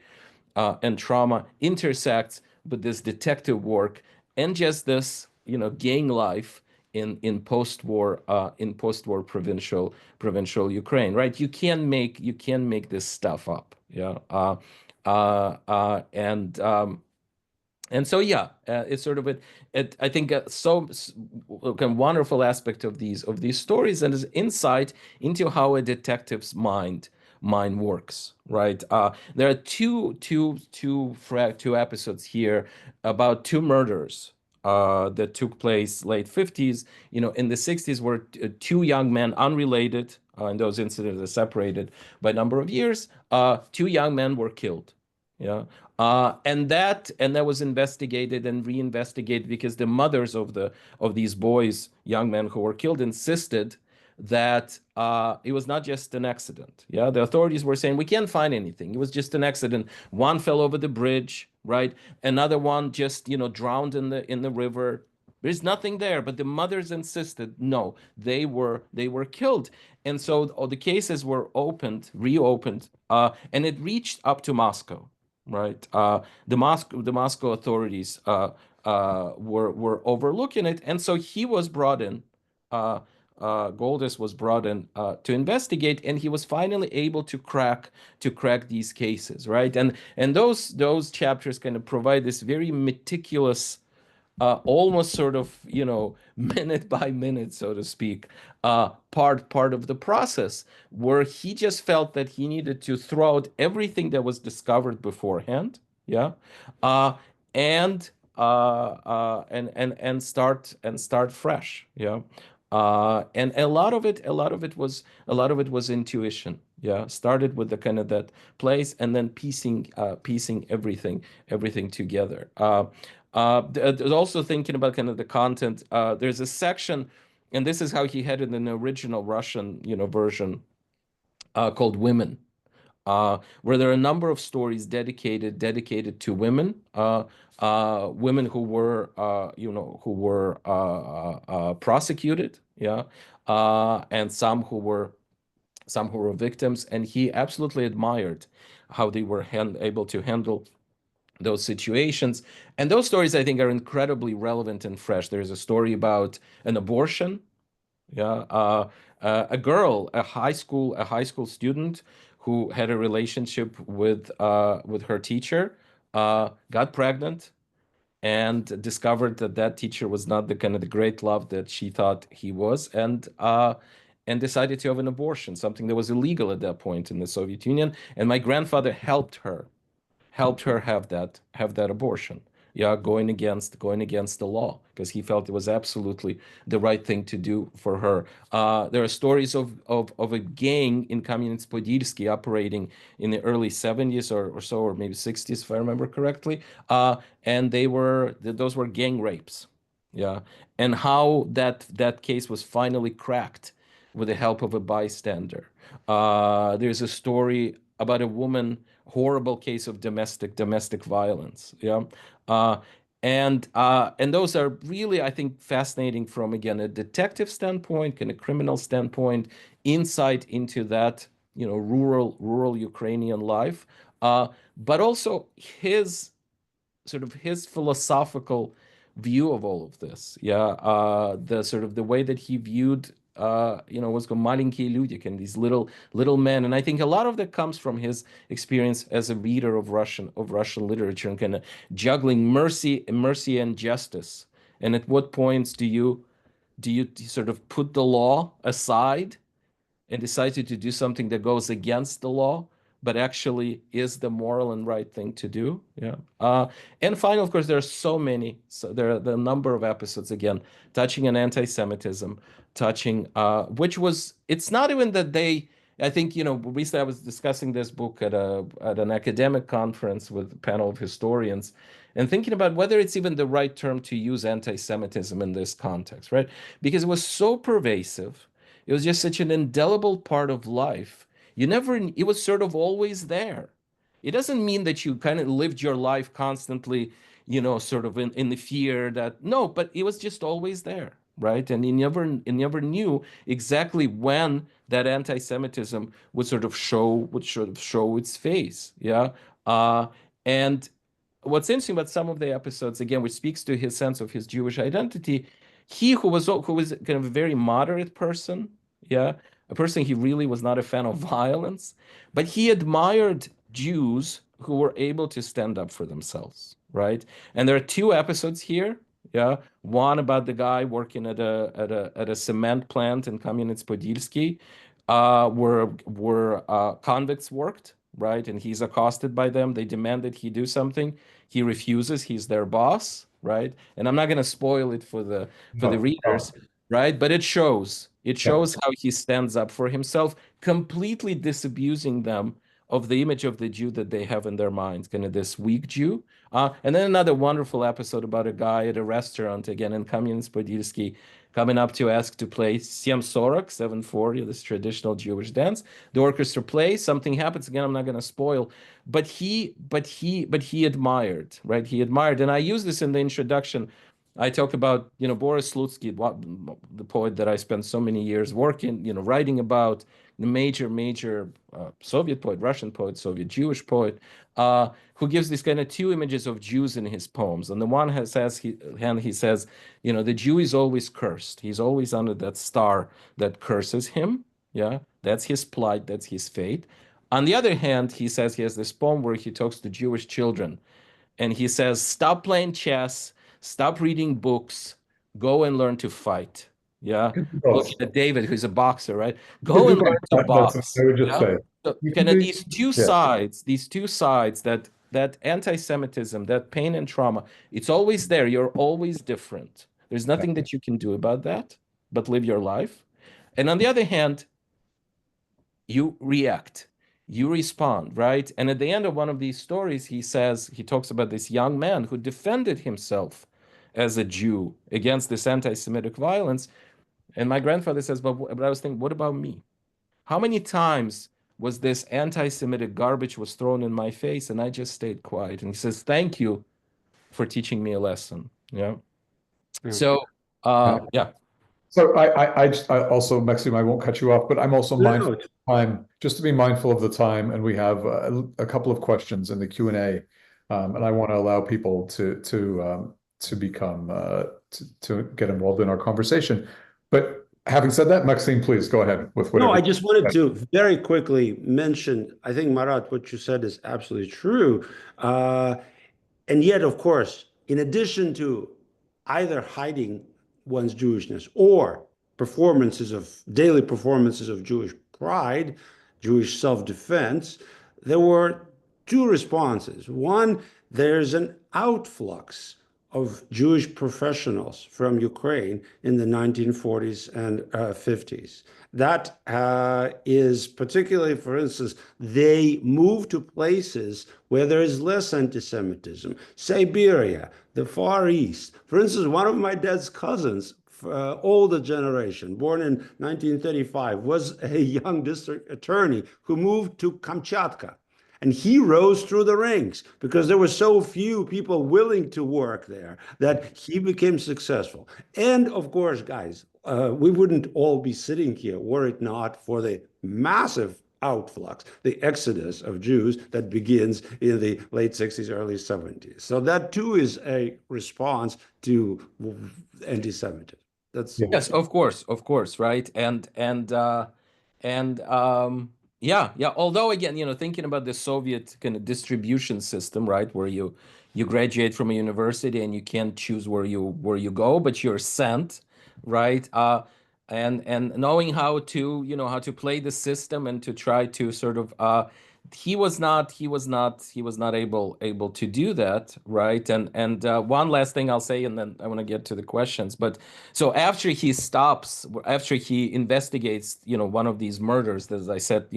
and trauma intersects with this detective work and just this gang life in post-war provincial Ukraine, right? You can make this stuff up. And so it's sort of I think so wonderful aspect of these stories, and is insight into how a detective's mind works, right? There are two episodes here about two murders that took place late 50s. In the 60s, where two young men, unrelated, and those incidents are separated by a number of years, two young men were killed. And that was investigated and reinvestigated because the mothers of these boys, young men who were killed, insisted that it was not just an accident. Yeah, the authorities were saying we can't find anything. It was just an accident. One fell over the bridge, right? Another one just drowned in the river. There's nothing there. But the mothers insisted no, they were killed. And so all the cases were reopened, and it reached up to Moscow. Right, the Moscow authorities were overlooking it, and so he was brought in. Goldis was brought in to investigate, and he was finally able to crack these cases, right? And those chapters kind of provide this very meticulous, almost sort of minute by minute, so to speak, part of the process, where he just felt that he needed to throw out everything that was discovered beforehand, yeah, uh, and and start fresh, yeah. And a lot of it was intuition, yeah. Started with the kind of that place, and then piecing everything together. Also thinking about kind of the content, there's a section, and this is how he had it in the original Russian, version, called "Women," where there are a number of stories dedicated to women, women who were, prosecuted, yeah, and some who were victims, and he absolutely admired how they were able to handle those situations. And those stories, I think, are incredibly relevant and fresh. There's a story about an abortion. Yeah, a girl, a high school student who had a relationship with her teacher, got pregnant and discovered that that teacher was not the kind of the great love that she thought he was, and decided to have an abortion, something that was illegal at that point in the Soviet Union. And my grandfather helped her have that abortion, yeah, going against the law, because he felt it was absolutely the right thing to do for her. There are stories of a gang in Kamenets-Podilsky operating in the early 70s or so, or maybe 60s, if I remember correctly, and those were gang rapes, yeah, and how that case was finally cracked with the help of a bystander. There's a story about a woman, horrible case of domestic violence. Yeah. Uh, and those are really, I think, fascinating from, again, a detective standpoint and a criminal standpoint, insight into that, rural Ukrainian life, but also his philosophical view of all of this. Yeah, the sort of the way that he viewed, what's called маленькие люди, and these little men. And I think a lot of that comes from his experience as a reader of Russian literature, and kind of juggling mercy and justice. And at what points do you sort of put the law aside and decided to do something that goes against the law, but actually is the moral and right thing to do? Yeah. And finally, of course, there are so many. So there are the number of episodes, again, touching on anti-Semitism, touching, it's not even that I think, recently I was discussing this book at an academic conference with a panel of historians, and thinking about whether it's even the right term to use anti-Semitism in this context, right? Because it was so pervasive. It was just such an indelible part of life. It was sort of always there. It doesn't mean that you kind of lived your life constantly, sort of in the fear that, no, but it was just always there, right? And you never knew exactly when that anti-Semitism would sort of show its face. Yeah. And what's interesting about some of the episodes, again, which speaks to his sense of his Jewish identity, who was kind of a very moderate person, yeah, a person, he really was not a fan of violence, but he admired Jews who were able to stand up for themselves, right? And there are two episodes here, yeah, one about the guy working at a cement plant in Kamenets-Podilsky, where convicts worked, right? And he's accosted by them. They demand that he do something. He refuses. He's their boss, right? And I'm not going to spoil it for the No, readers, right? But it shows. It yeah, shows how he stands up for himself, completely disabusing them of the image of the Jew that they have in their minds, kind of this weak Jew. And then another wonderful episode about a guy at a restaurant, again in Kamyanets-Podilsky, coming up to ask to play 740, 740, this traditional Jewish dance. The orchestra plays, something happens. Again, I'm not going to spoil, but he admired, right? He admired, and I use this in the introduction. I talk about, Boris Slutsky, the poet that I spent so many years working, writing about, the major Soviet poet, Russian poet, Soviet Jewish poet, who gives these kind of two images of Jews in his poems. On the one hand, he says, the Jew is always cursed. He's always under that star that curses him. Yeah, that's his plight, that's his fate. On the other hand, he says he has this poem where he talks to Jewish children, and he says, stop playing chess, stop reading books, go and learn to fight. Yeah. Looking at David, who's a boxer, right? Go and learn to box. I would just say. So kind of these two sides, that anti-Semitism, that pain and trauma, it's always there. You're always different. There's nothing that you can do about that, but live your life. And on the other hand, you react, you respond, right? And at the end of one of these stories, he talks about this young man who defended himself as a Jew against this anti-Semitic violence. And my grandfather says, but I was thinking, what about me? How many times was this anti-Semitic garbage was thrown in my face and I just stayed quiet? And he says, thank you for teaching me a lesson. Yeah. So, yeah. So I also, Maxim, I won't cut you off, but I'm also mindful of time, just to be mindful of the time. And we have a couple of questions in the Q&A. And I want to allow people to get involved in our conversation. But having said that, Maxim, please go ahead with whatever. No, I just wanted to very quickly mention, I think, Marat, what you said is absolutely true. And yet, of course, in addition to either hiding one's Jewishness or daily performances of Jewish pride, Jewish self-defense, there were two responses. One, there's an outflux of Jewish professionals from Ukraine in the 1940s and 50s. That is particularly, for instance, they moved to places where there is less anti-Semitism, Siberia, the Far East. For instance, one of my dad's cousins, older generation, born in 1935, was a young district attorney who moved to Kamchatka. And he rose through the ranks because there were so few people willing to work there that he became successful. And of course, guys, we wouldn't all be sitting here were it not for the massive outflux, the exodus of Jews that begins in the late 60s, early 70s. So that too is a response to anti-Semitism. Yes, of course, right? Yeah. Although again, thinking about the Soviet kind of distribution system, right, where you graduate from a university and you can't choose where you go, but you're sent, right? And knowing how to play the system and to try to sort of he was not able to do that, right? And one last thing I'll say, and then I want to get to the questions. But so after he investigates, one of these murders, as I said,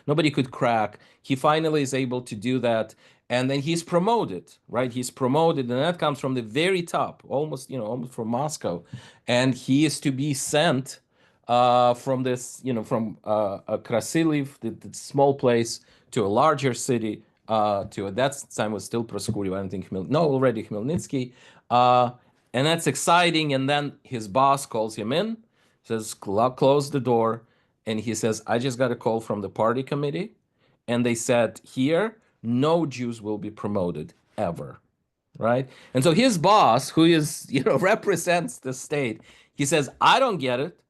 nobody could crack. He finally is able to do that, and then he's promoted, right? He's promoted, and that comes from the very top, almost from Moscow, and he is to be sent from this, from Krasiliv, the small place, to a larger city, at that time was still Proskuriv, I don't think, already Khmelnytsky. And that's exciting. And then his boss calls him in, says, close the door. And he says, I just got a call from the party committee. And they said, here, no Jews will be promoted ever, right? And so his boss, who is, represents the state, he says, I don't get it.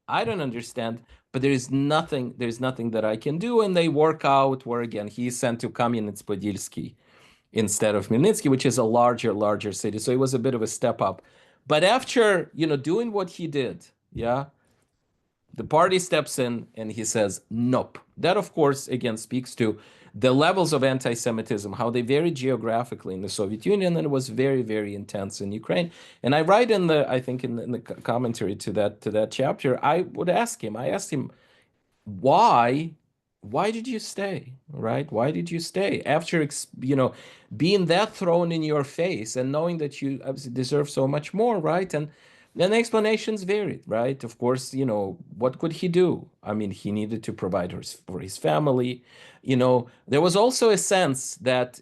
I don't understand, but there's nothing that I can do. And they work out where, again, he's sent to Kamyanets-Podilsky instead of Khmelnytsky, which is a larger city. So it was a bit of a step up. But after, doing what he did, yeah, the party steps in and he says, nope. That, of course, again, speaks to the levels of anti-Semitism, how they vary geographically in the Soviet Union, and it was very, very intense in Ukraine. And I write in the commentary to that chapter, I asked him, why why did you stay, right? Why did you stay after, being that thrown in your face and knowing that you obviously deserve so much more, right? And then the explanations varied, right? Of course, what could he do? I mean, he needed to provide for his family. There was also a sense that,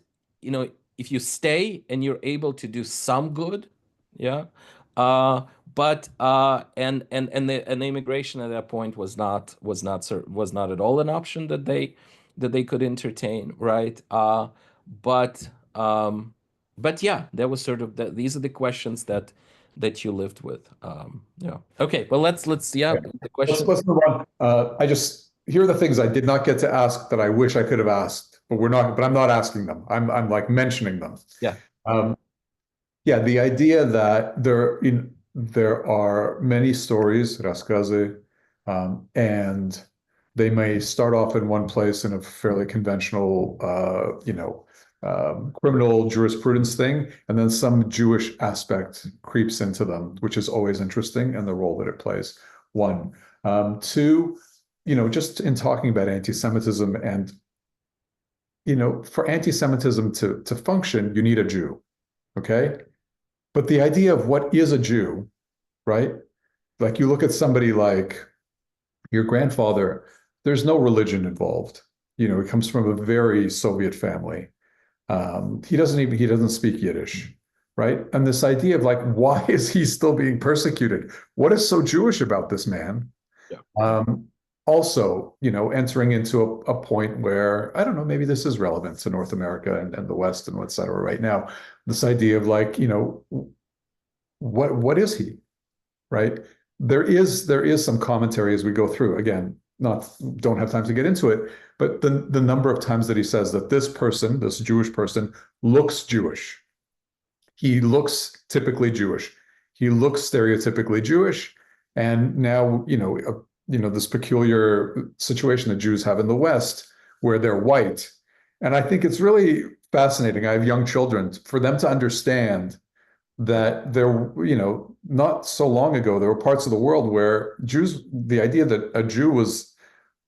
if you stay and you're able to do some good, yeah, uh, but and the immigration at that point was not at all an option that they could entertain, right? But but yeah, that was sort of these are the questions that you lived with. Yeah. Okay. Well, let's yeah, Yeah. the question. Let's move on. Here are the things I did not get to ask that I wish I could have asked, but I'm not asking them. I'm like mentioning them. Yeah. Yeah, the idea that there are many stories, рассказы, and they may start off in one place in a fairly conventional, criminal jurisprudence thing, and then some Jewish aspect creeps into them, which is always interesting, and the role that it plays. One. Two, just in talking about anti-Semitism and, for anti-Semitism to function, you need a Jew, okay? But the idea of what is a Jew, right? Like you look at somebody like your grandfather, there's no religion involved. He comes from a very Soviet family. He doesn't speak Yiddish, right? And this idea of like, why is he still being persecuted? What is so Jewish about this man? Yeah. Also, entering into a point where, I don't know, maybe this is relevant to North America and the West and et cetera right now. This idea of like, what is he, right? There is some commentary as we go through. Again, don't have time to get into it, but the number of times that he says that this Jewish person, looks Jewish. He looks typically Jewish. He looks stereotypically Jewish. And now, this peculiar situation that Jews have in the West where they're white. And I think it's really fascinating. I have young children, for them to understand that not so long ago, there were parts of the world where the idea that a Jew was,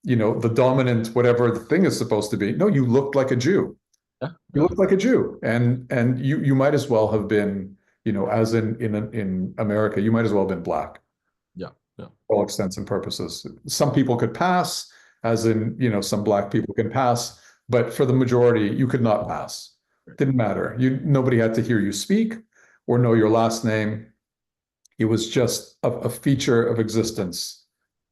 the dominant, whatever the thing is supposed to be. No, you looked like a Jew. Yeah. You looked like a Jew. And you might as well have been, as in America, you might as well have been black. Yeah. Yeah. For all extents and purposes. Some people could pass, as in, some black people can pass, but for the majority, you could not pass. Didn't matter. Nobody had to hear you speak or know your last name. It was just a feature of existence.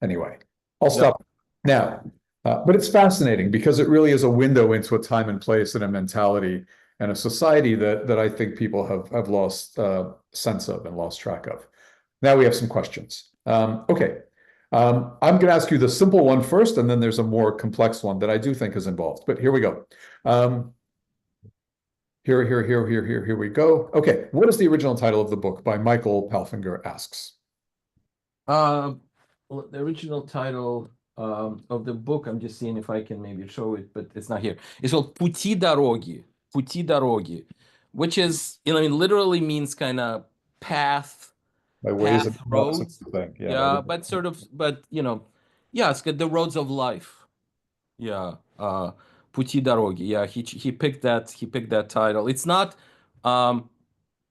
Anyway, I'll stop now. But it's fascinating because it really is a window into a time and place and a mentality and a society that I think people have lost sense of and lost track of. Now we have some questions. Okay. I'm going to ask you the simple one first, and then there's a more complex one that I do think is involved. But here we go. Here we go. Okay. What is the original title of the book by Michael Palfinger asks? Well, the original title of the book, I'm just seeing if I can maybe show it, but it's not here. It's called Пути дороги, Пути дороги, which is, literally means kind of path, By ways path, of roads. thing. Yeah, but sort of, it's good, the roads of life. Yeah, Пути дороги. Yeah, he picked that title. It's not,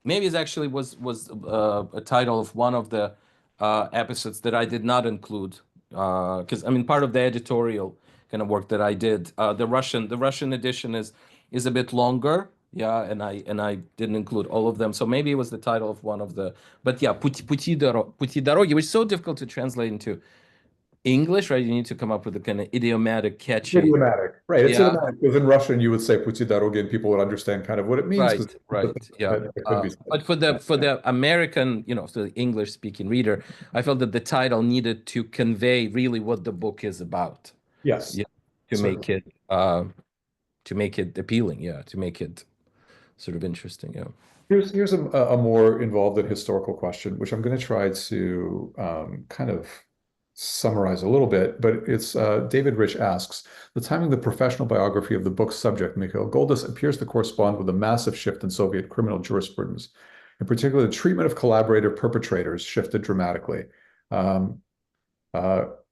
maybe it actually was a title of one of the episodes that I did not include, because part of the editorial kind of work that I did, the Russian edition is a bit longer. Yeah, and I didn't include all of them, so maybe it was the title of one of the. But yeah, Пути дороги, which is so difficult to translate into English, right? You need to come up with a kind of idiomatic, catchy. Idiomatic, right? It's Yeah. idiomatic because in Russian you would say "Пути дороги" and people would understand kind of what it means. Right. Yeah. But for the American, for the English-speaking reader, I felt that the title needed to convey really what the book is about. Yes. Yeah. To make it appealing. Yeah. To make it sort of interesting. Yeah. Here's a more involved and historical question, which I'm going to try to kind of summarize a little bit, but it's David Rich asks, the timing of the professional biography of the book's subject, Mikhail Goldis, appears to correspond with a massive shift in Soviet criminal jurisprudence. In particular, the treatment of collaborator perpetrators shifted dramatically.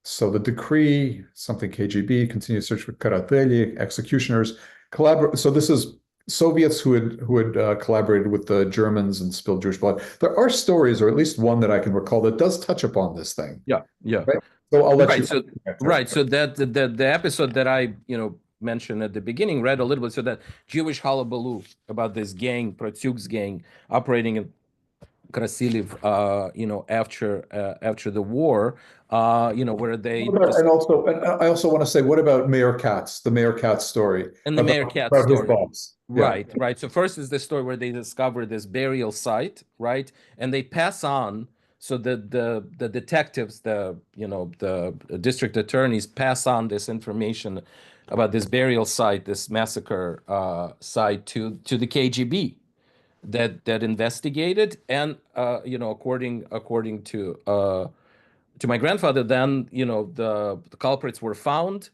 So the decree, something KGB, continued search for Karateli, executioners, collaborate. So this is Soviets who had collaborated with the Germans and spilled Jewish blood. There are stories, or at least one that I can recall, that does touch upon this thing. Yeah, yeah. Right. So I'll let Right. you. So that the episode that I mentioned at the beginning read a little bit, so that Jewish hullabaloo about this gang, Protyuk's gang, operating in Krasiliv, after the war, where they And also, and I also want to say, what about Mayor Katz, the Mayor Katz story and the Mayor Katz about his story. boss? Right, right. So first is the story where they discover this burial site, right? And they pass on, so the detectives, the district attorneys pass on this information about this burial site, this massacre site to the KGB that investigated, and according to my grandfather, then the culprits were found,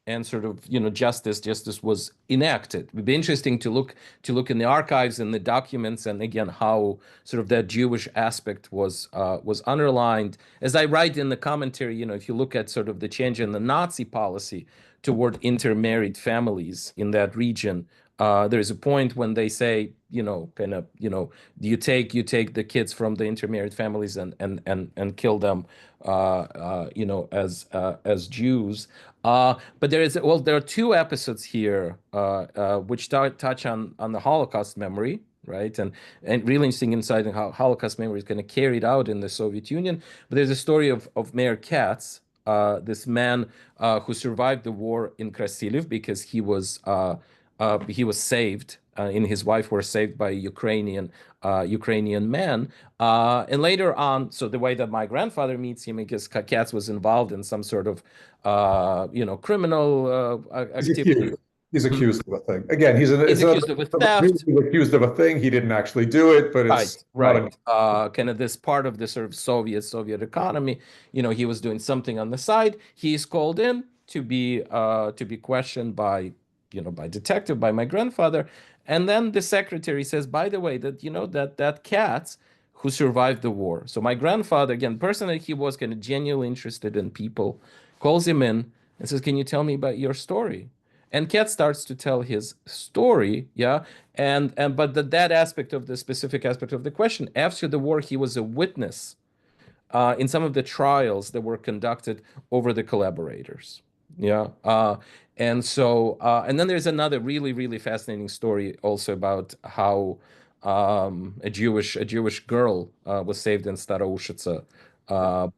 and sort of justice was enacted. It would be interesting to look in the archives and the documents, and again how sort of that Jewish aspect was underlined. As I write in the commentary, if you look at sort of the change in the Nazi policy toward intermarried families in that region, there is a point when they say, you take the kids from the intermarried families and kill them, as Jews. But there are two episodes here which touch on the Holocaust memory, right? And really interesting insight in how Holocaust memory is kind of carried out in the Soviet Union. But there's a story of Mayor Katz, this man who survived the war in Krasiliv because he was saved, and his wife were saved by a Ukrainian man. And later on, so the way that my grandfather meets him, because Katz was involved in some sort of criminal activity. He's accused of a thing. Again, he's accused of a theft. He's accused of a thing. He didn't actually do it, but it's right. Kind of this part of the sort of Soviet economy. He was doing something on the side. He's called in to be questioned by detective, by my grandfather. And then the secretary says, by the way, that Katz who survived the war. So my grandfather, again, personally, he was kind of genuinely interested in people, calls him in and says, can you tell me about your story? And Katz starts to tell his story, yeah, but that aspect of the specific aspect of the question, after the war, he was a witness in some of the trials that were conducted over the collaborators. Yeah. And then there's another really, really fascinating story also about how a Jewish girl was saved in Staroushitsa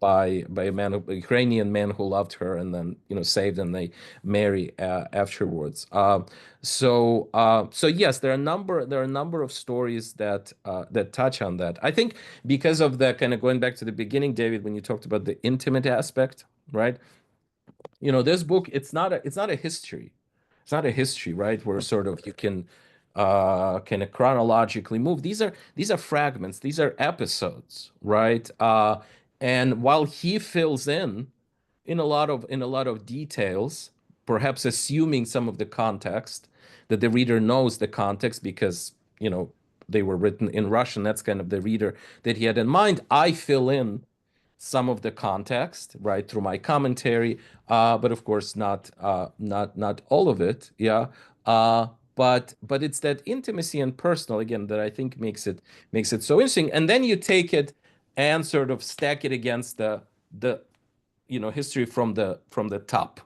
by a Ukrainian man who loved her, and then saved, and they marry afterwards. So yes, there are a number of stories that touch on that. I think because of the kind of going back to the beginning, David, when you talked about the intimate aspect, right? This book, it's not a history. It's not a history, right? Where sort of you can kind of chronologically move. These are fragments. These are episodes, right? And while he fills in a lot of details, perhaps assuming some of the context, that the reader knows the context because they were written in Russian. That's kind of the reader that he had in mind. I fill in some of the context, right, through my commentary, but of course not all of it, yeah. But it's that intimacy and personal, again, that I think makes it so interesting. And then you take it and sort of stack it against the history from the top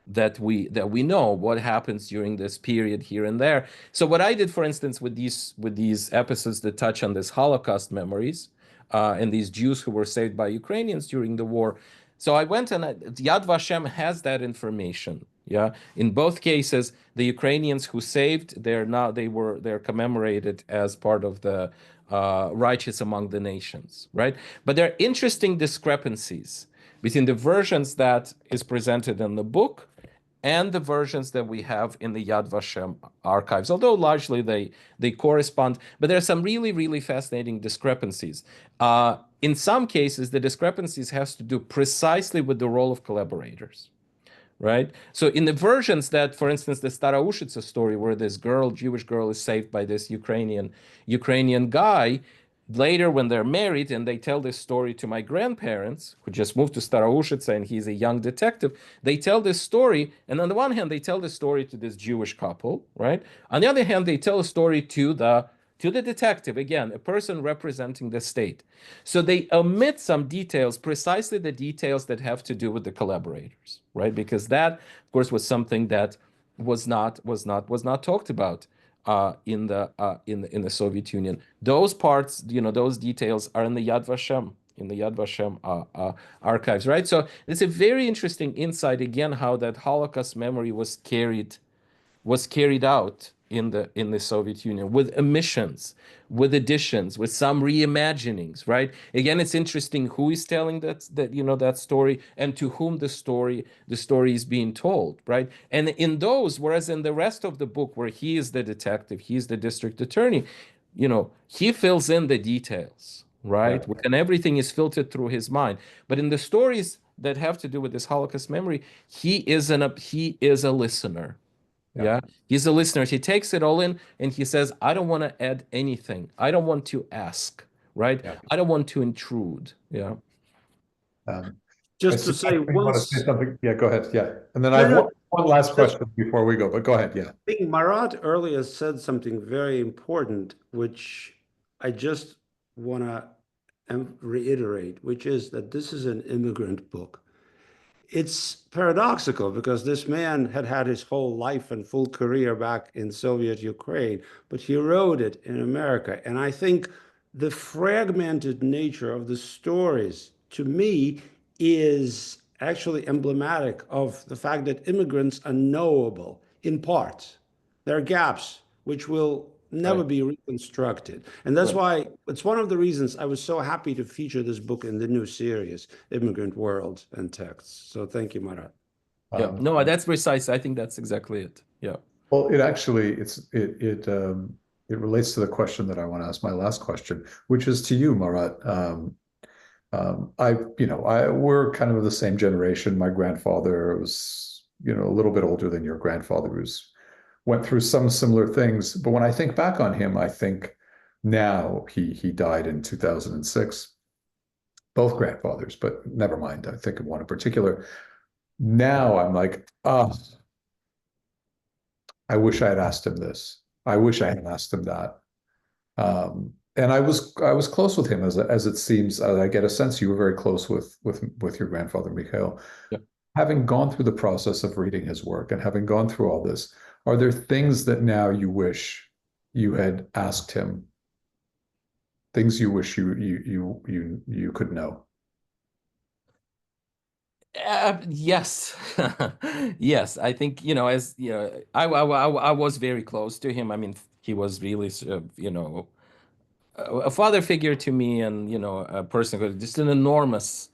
that we know what happens during this period here and there. So what I did, for instance, with these episodes that touch on this Holocaust memories, and these Jews who were saved by Ukrainians during the war. So I went, and Yad Vashem has that information. Yeah, in both cases, the Ukrainians who saved, they're commemorated as part of the righteous among the nations, right? But there are interesting discrepancies between the versions that is presented in the book and the versions that we have in the Yad Vashem archives, although largely they correspond. But there are some really, really fascinating discrepancies. In some cases, the discrepancies has to do precisely with the role of collaborators, right? So in the versions that, for instance, the Staroushitsa story, where this Jewish girl is saved by this Ukrainian guy, later, when they're married and they tell this story to my grandparents, who just moved to Staroushice and he's a young detective, they tell this story. And on the one hand, they tell the story to this Jewish couple, right? On the other hand, they tell a story to the detective, again, a person representing the state. So they omit some details, precisely the details that have to do with the collaborators, right? Because that, of course, was something that was not talked about in the Soviet Union. Those parts, those details are in the Yad Vashem, archives, right? So it's a very interesting insight again how that Holocaust memory was carried out in the Soviet Union with omissions, with additions, with some reimaginings, right? Again, it's interesting who is telling that story and to whom the story is being told, right? And in those, whereas in the rest of the book, where he is the detective, he's the district attorney, he fills in the details, right? Yeah. And everything is filtered through his mind. But in the stories that have to do with this Holocaust memory, he is a listener. Yeah. He's a listener. He takes it all in and he says, I don't want to add anything. I don't want to ask, right? Yeah. I don't want to intrude. Yeah. Um, Just to say, you want to say once something? Yeah, go ahead. Yeah. And then No, I have no. one last question before we go, but go ahead. Yeah. I think Marat earlier said something very important, which I just want to reiterate, which is that this is an immigrant book. It's paradoxical because this man had had his whole life and full career back in Soviet Ukraine, but he wrote it in America. And I think the fragmented nature of the stories, to me, is actually emblematic of the fact that immigrants are knowable in part. There are gaps which will never Right. be reconstructed. And that's Right. why it's one of the reasons I was so happy to feature this book in the new series, Immigrant World and Texts. So thank you, Marat. Yeah. Um, No, that's precise. I think that's exactly it. Yeah. well, it actually it relates to the question that I want to ask, my last question, which is to you, Marat. We're kind of the same generation. My grandfather was, a little bit older than your grandfather, who's went through some similar things. But when I think back on him, I think now he died in 2006. Both grandfathers, but never mind. I think of one in particular. Now I'm like, I wish I had asked him this. I wish I had asked him that. And I was close with him as it seems. I get a sense you were very close with your grandfather, Mikhail. Yeah. Having gone through the process of reading his work and having gone through all this, are there things that now you wish you had asked him? Things you wish you could know? Yes. Yes. I think, as I was very close to him. I mean, he was really, a father figure to me, and a person with just an enormous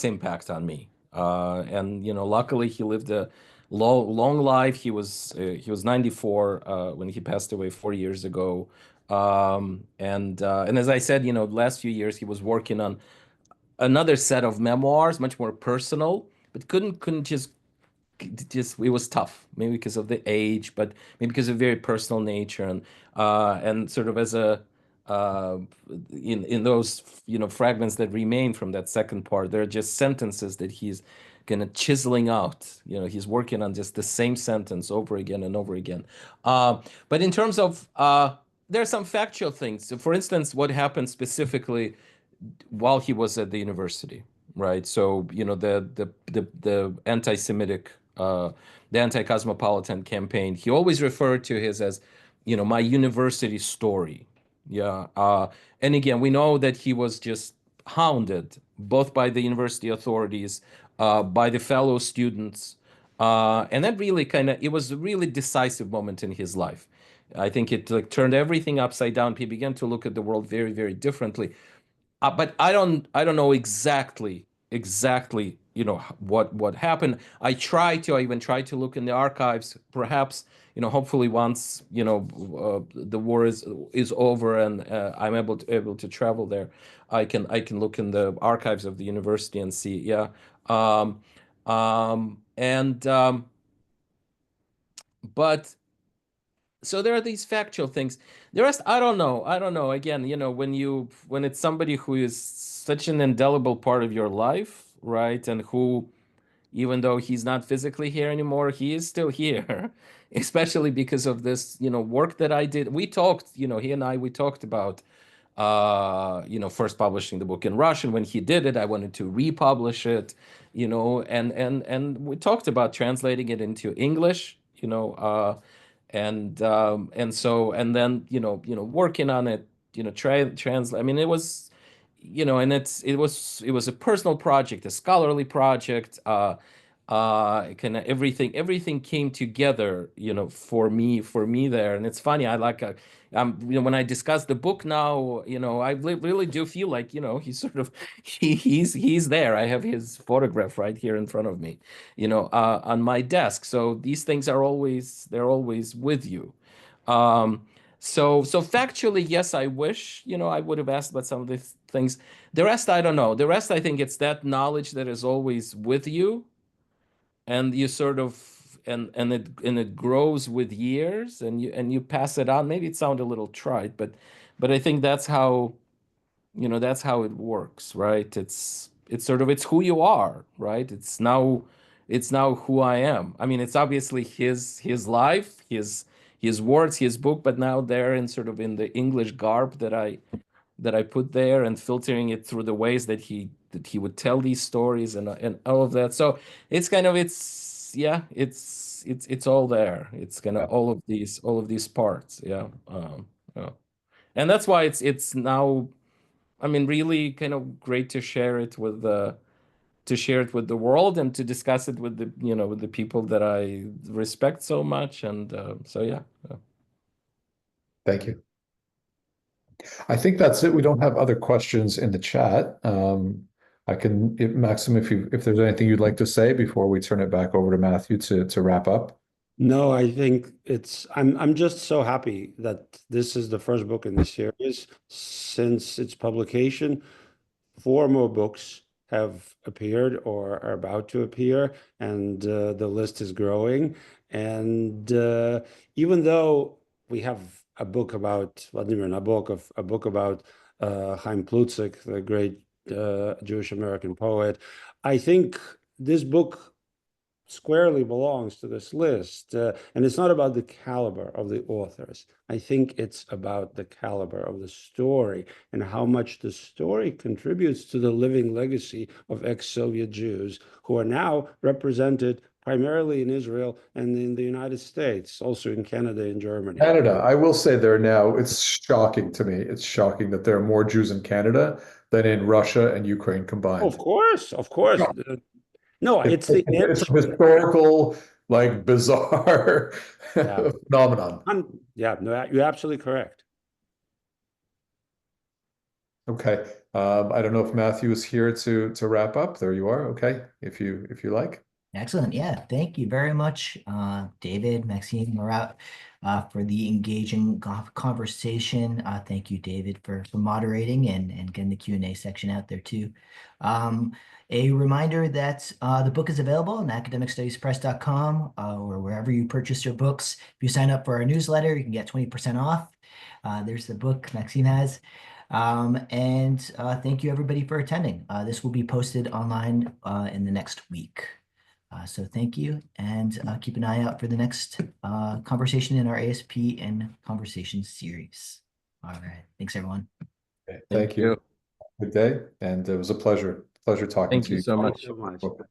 impact on me. And luckily he lived a long life. He was 94 when he passed away 4 years ago. And as I said, the last few years he was working on another set of memoirs, much more personal, but couldn't just it was tough, maybe because of the age, but maybe because of very personal nature, and sort of as a uh, in those fragments that remain from that second part, there are just sentences that he's kind of chiseling out. He's working on just the same sentence over again and over again. But in terms of there are some factual things. So for instance, what happened specifically while he was at the university, right? So the anti-Semitic, the anti-cosmopolitan campaign. He always referred to his as, my university story. Yeah. And again, we know that he was just hounded both by the university authorities, by the fellow students, and that really it was a really decisive moment in his life. I think it like turned everything upside down. He began to look at the world very, very differently. But I don't know exactly, what happened. I even tried to look in the archives. Perhaps, hopefully once, the war is over and I'm able to travel there, I can look in the archives of the university and see. Yeah. And but So there are these factual things. The rest, I don't know. I don't know. Again, when it's somebody who is such an indelible part of your life, right? And who, even though he's not physically here anymore, he is still here, especially because of this, work that I did. We talked, he and I, we talked about, first publishing the book in Russian. When he did it, I wanted to republish it, and we talked about translating it into English, and then working on it, translate. I mean, it was, and it was a personal project, a scholarly project. Kind of everything came together, for me there. And it's funny, I like, when I discuss the book now, I really do feel like, he's sort of, he's there. I have his photograph right here in front of me, on my desk. So these things they're always with you. So factually, yes, I wish, I would have asked about some of these things. The rest, I don't know. The rest, I think it's that knowledge that is always with you, and you sort of, and it grows with years, and you pass it on. Maybe it sounds a little trite, but I think that's how it works, right? It's sort of, it's who you are, right? It's now who I am. I mean, it's obviously his life, his words, his book, but now they're in sort of in the English garb that I put there, and filtering it through the ways that he would tell these stories, and all of that. So it's kind of, it's all there. It's kind of all of these parts. Yeah. Yeah. And that's why it's now, I mean, really kind of great to share it with the world, and to discuss it with the people that I respect so much. And so yeah. Thank you. I think that's it. We don't have other questions in the chat. Maxim, if there's anything you'd like to say before we turn it back over to Matthew to wrap up. No, I think I'm just so happy that this is the first book in the series since its publication. 4 more books have appeared or are about to appear, and the list is growing. And even though we have a book about Vladimir Nabokov, a book about Chaim Plutzik, the great Jewish American poet, I think this book squarely belongs to this list. And it's not about the caliber of the authors. I think it's about the caliber of the story, and how much the story contributes to the living legacy of ex-Soviet Jews who are now represented primarily in Israel and in the United States, also in Canada and Germany. Canada, I will say there now, it's shocking to me. It's shocking that there are more Jews in Canada than in Russia and Ukraine combined. Of course. Yeah. No, it's the It's a historical, bizarre Yeah. phenomenon. Yeah, no, you're absolutely correct. Okay. I don't know if Matthew is here to wrap up. There you are. Okay. If you like. Excellent. Yeah. Thank you very much, David, Maxime, Marat, for the engaging conversation. Thank you, David, for moderating and getting the Q&A section out there too. A reminder that the book is available on academicstudiespress.com or wherever you purchase your books. If you sign up for our newsletter, you can get 20% off. There's the book Maxime has. And thank you, everybody, for attending. This will be posted online in the next week. So thank you, and keep an eye out for the next conversation in our ASP and Conversations series. All right. Thanks, everyone. Okay, thank you. Good day. And it was a pleasure talking Thank to you you. so much. Thank you so much.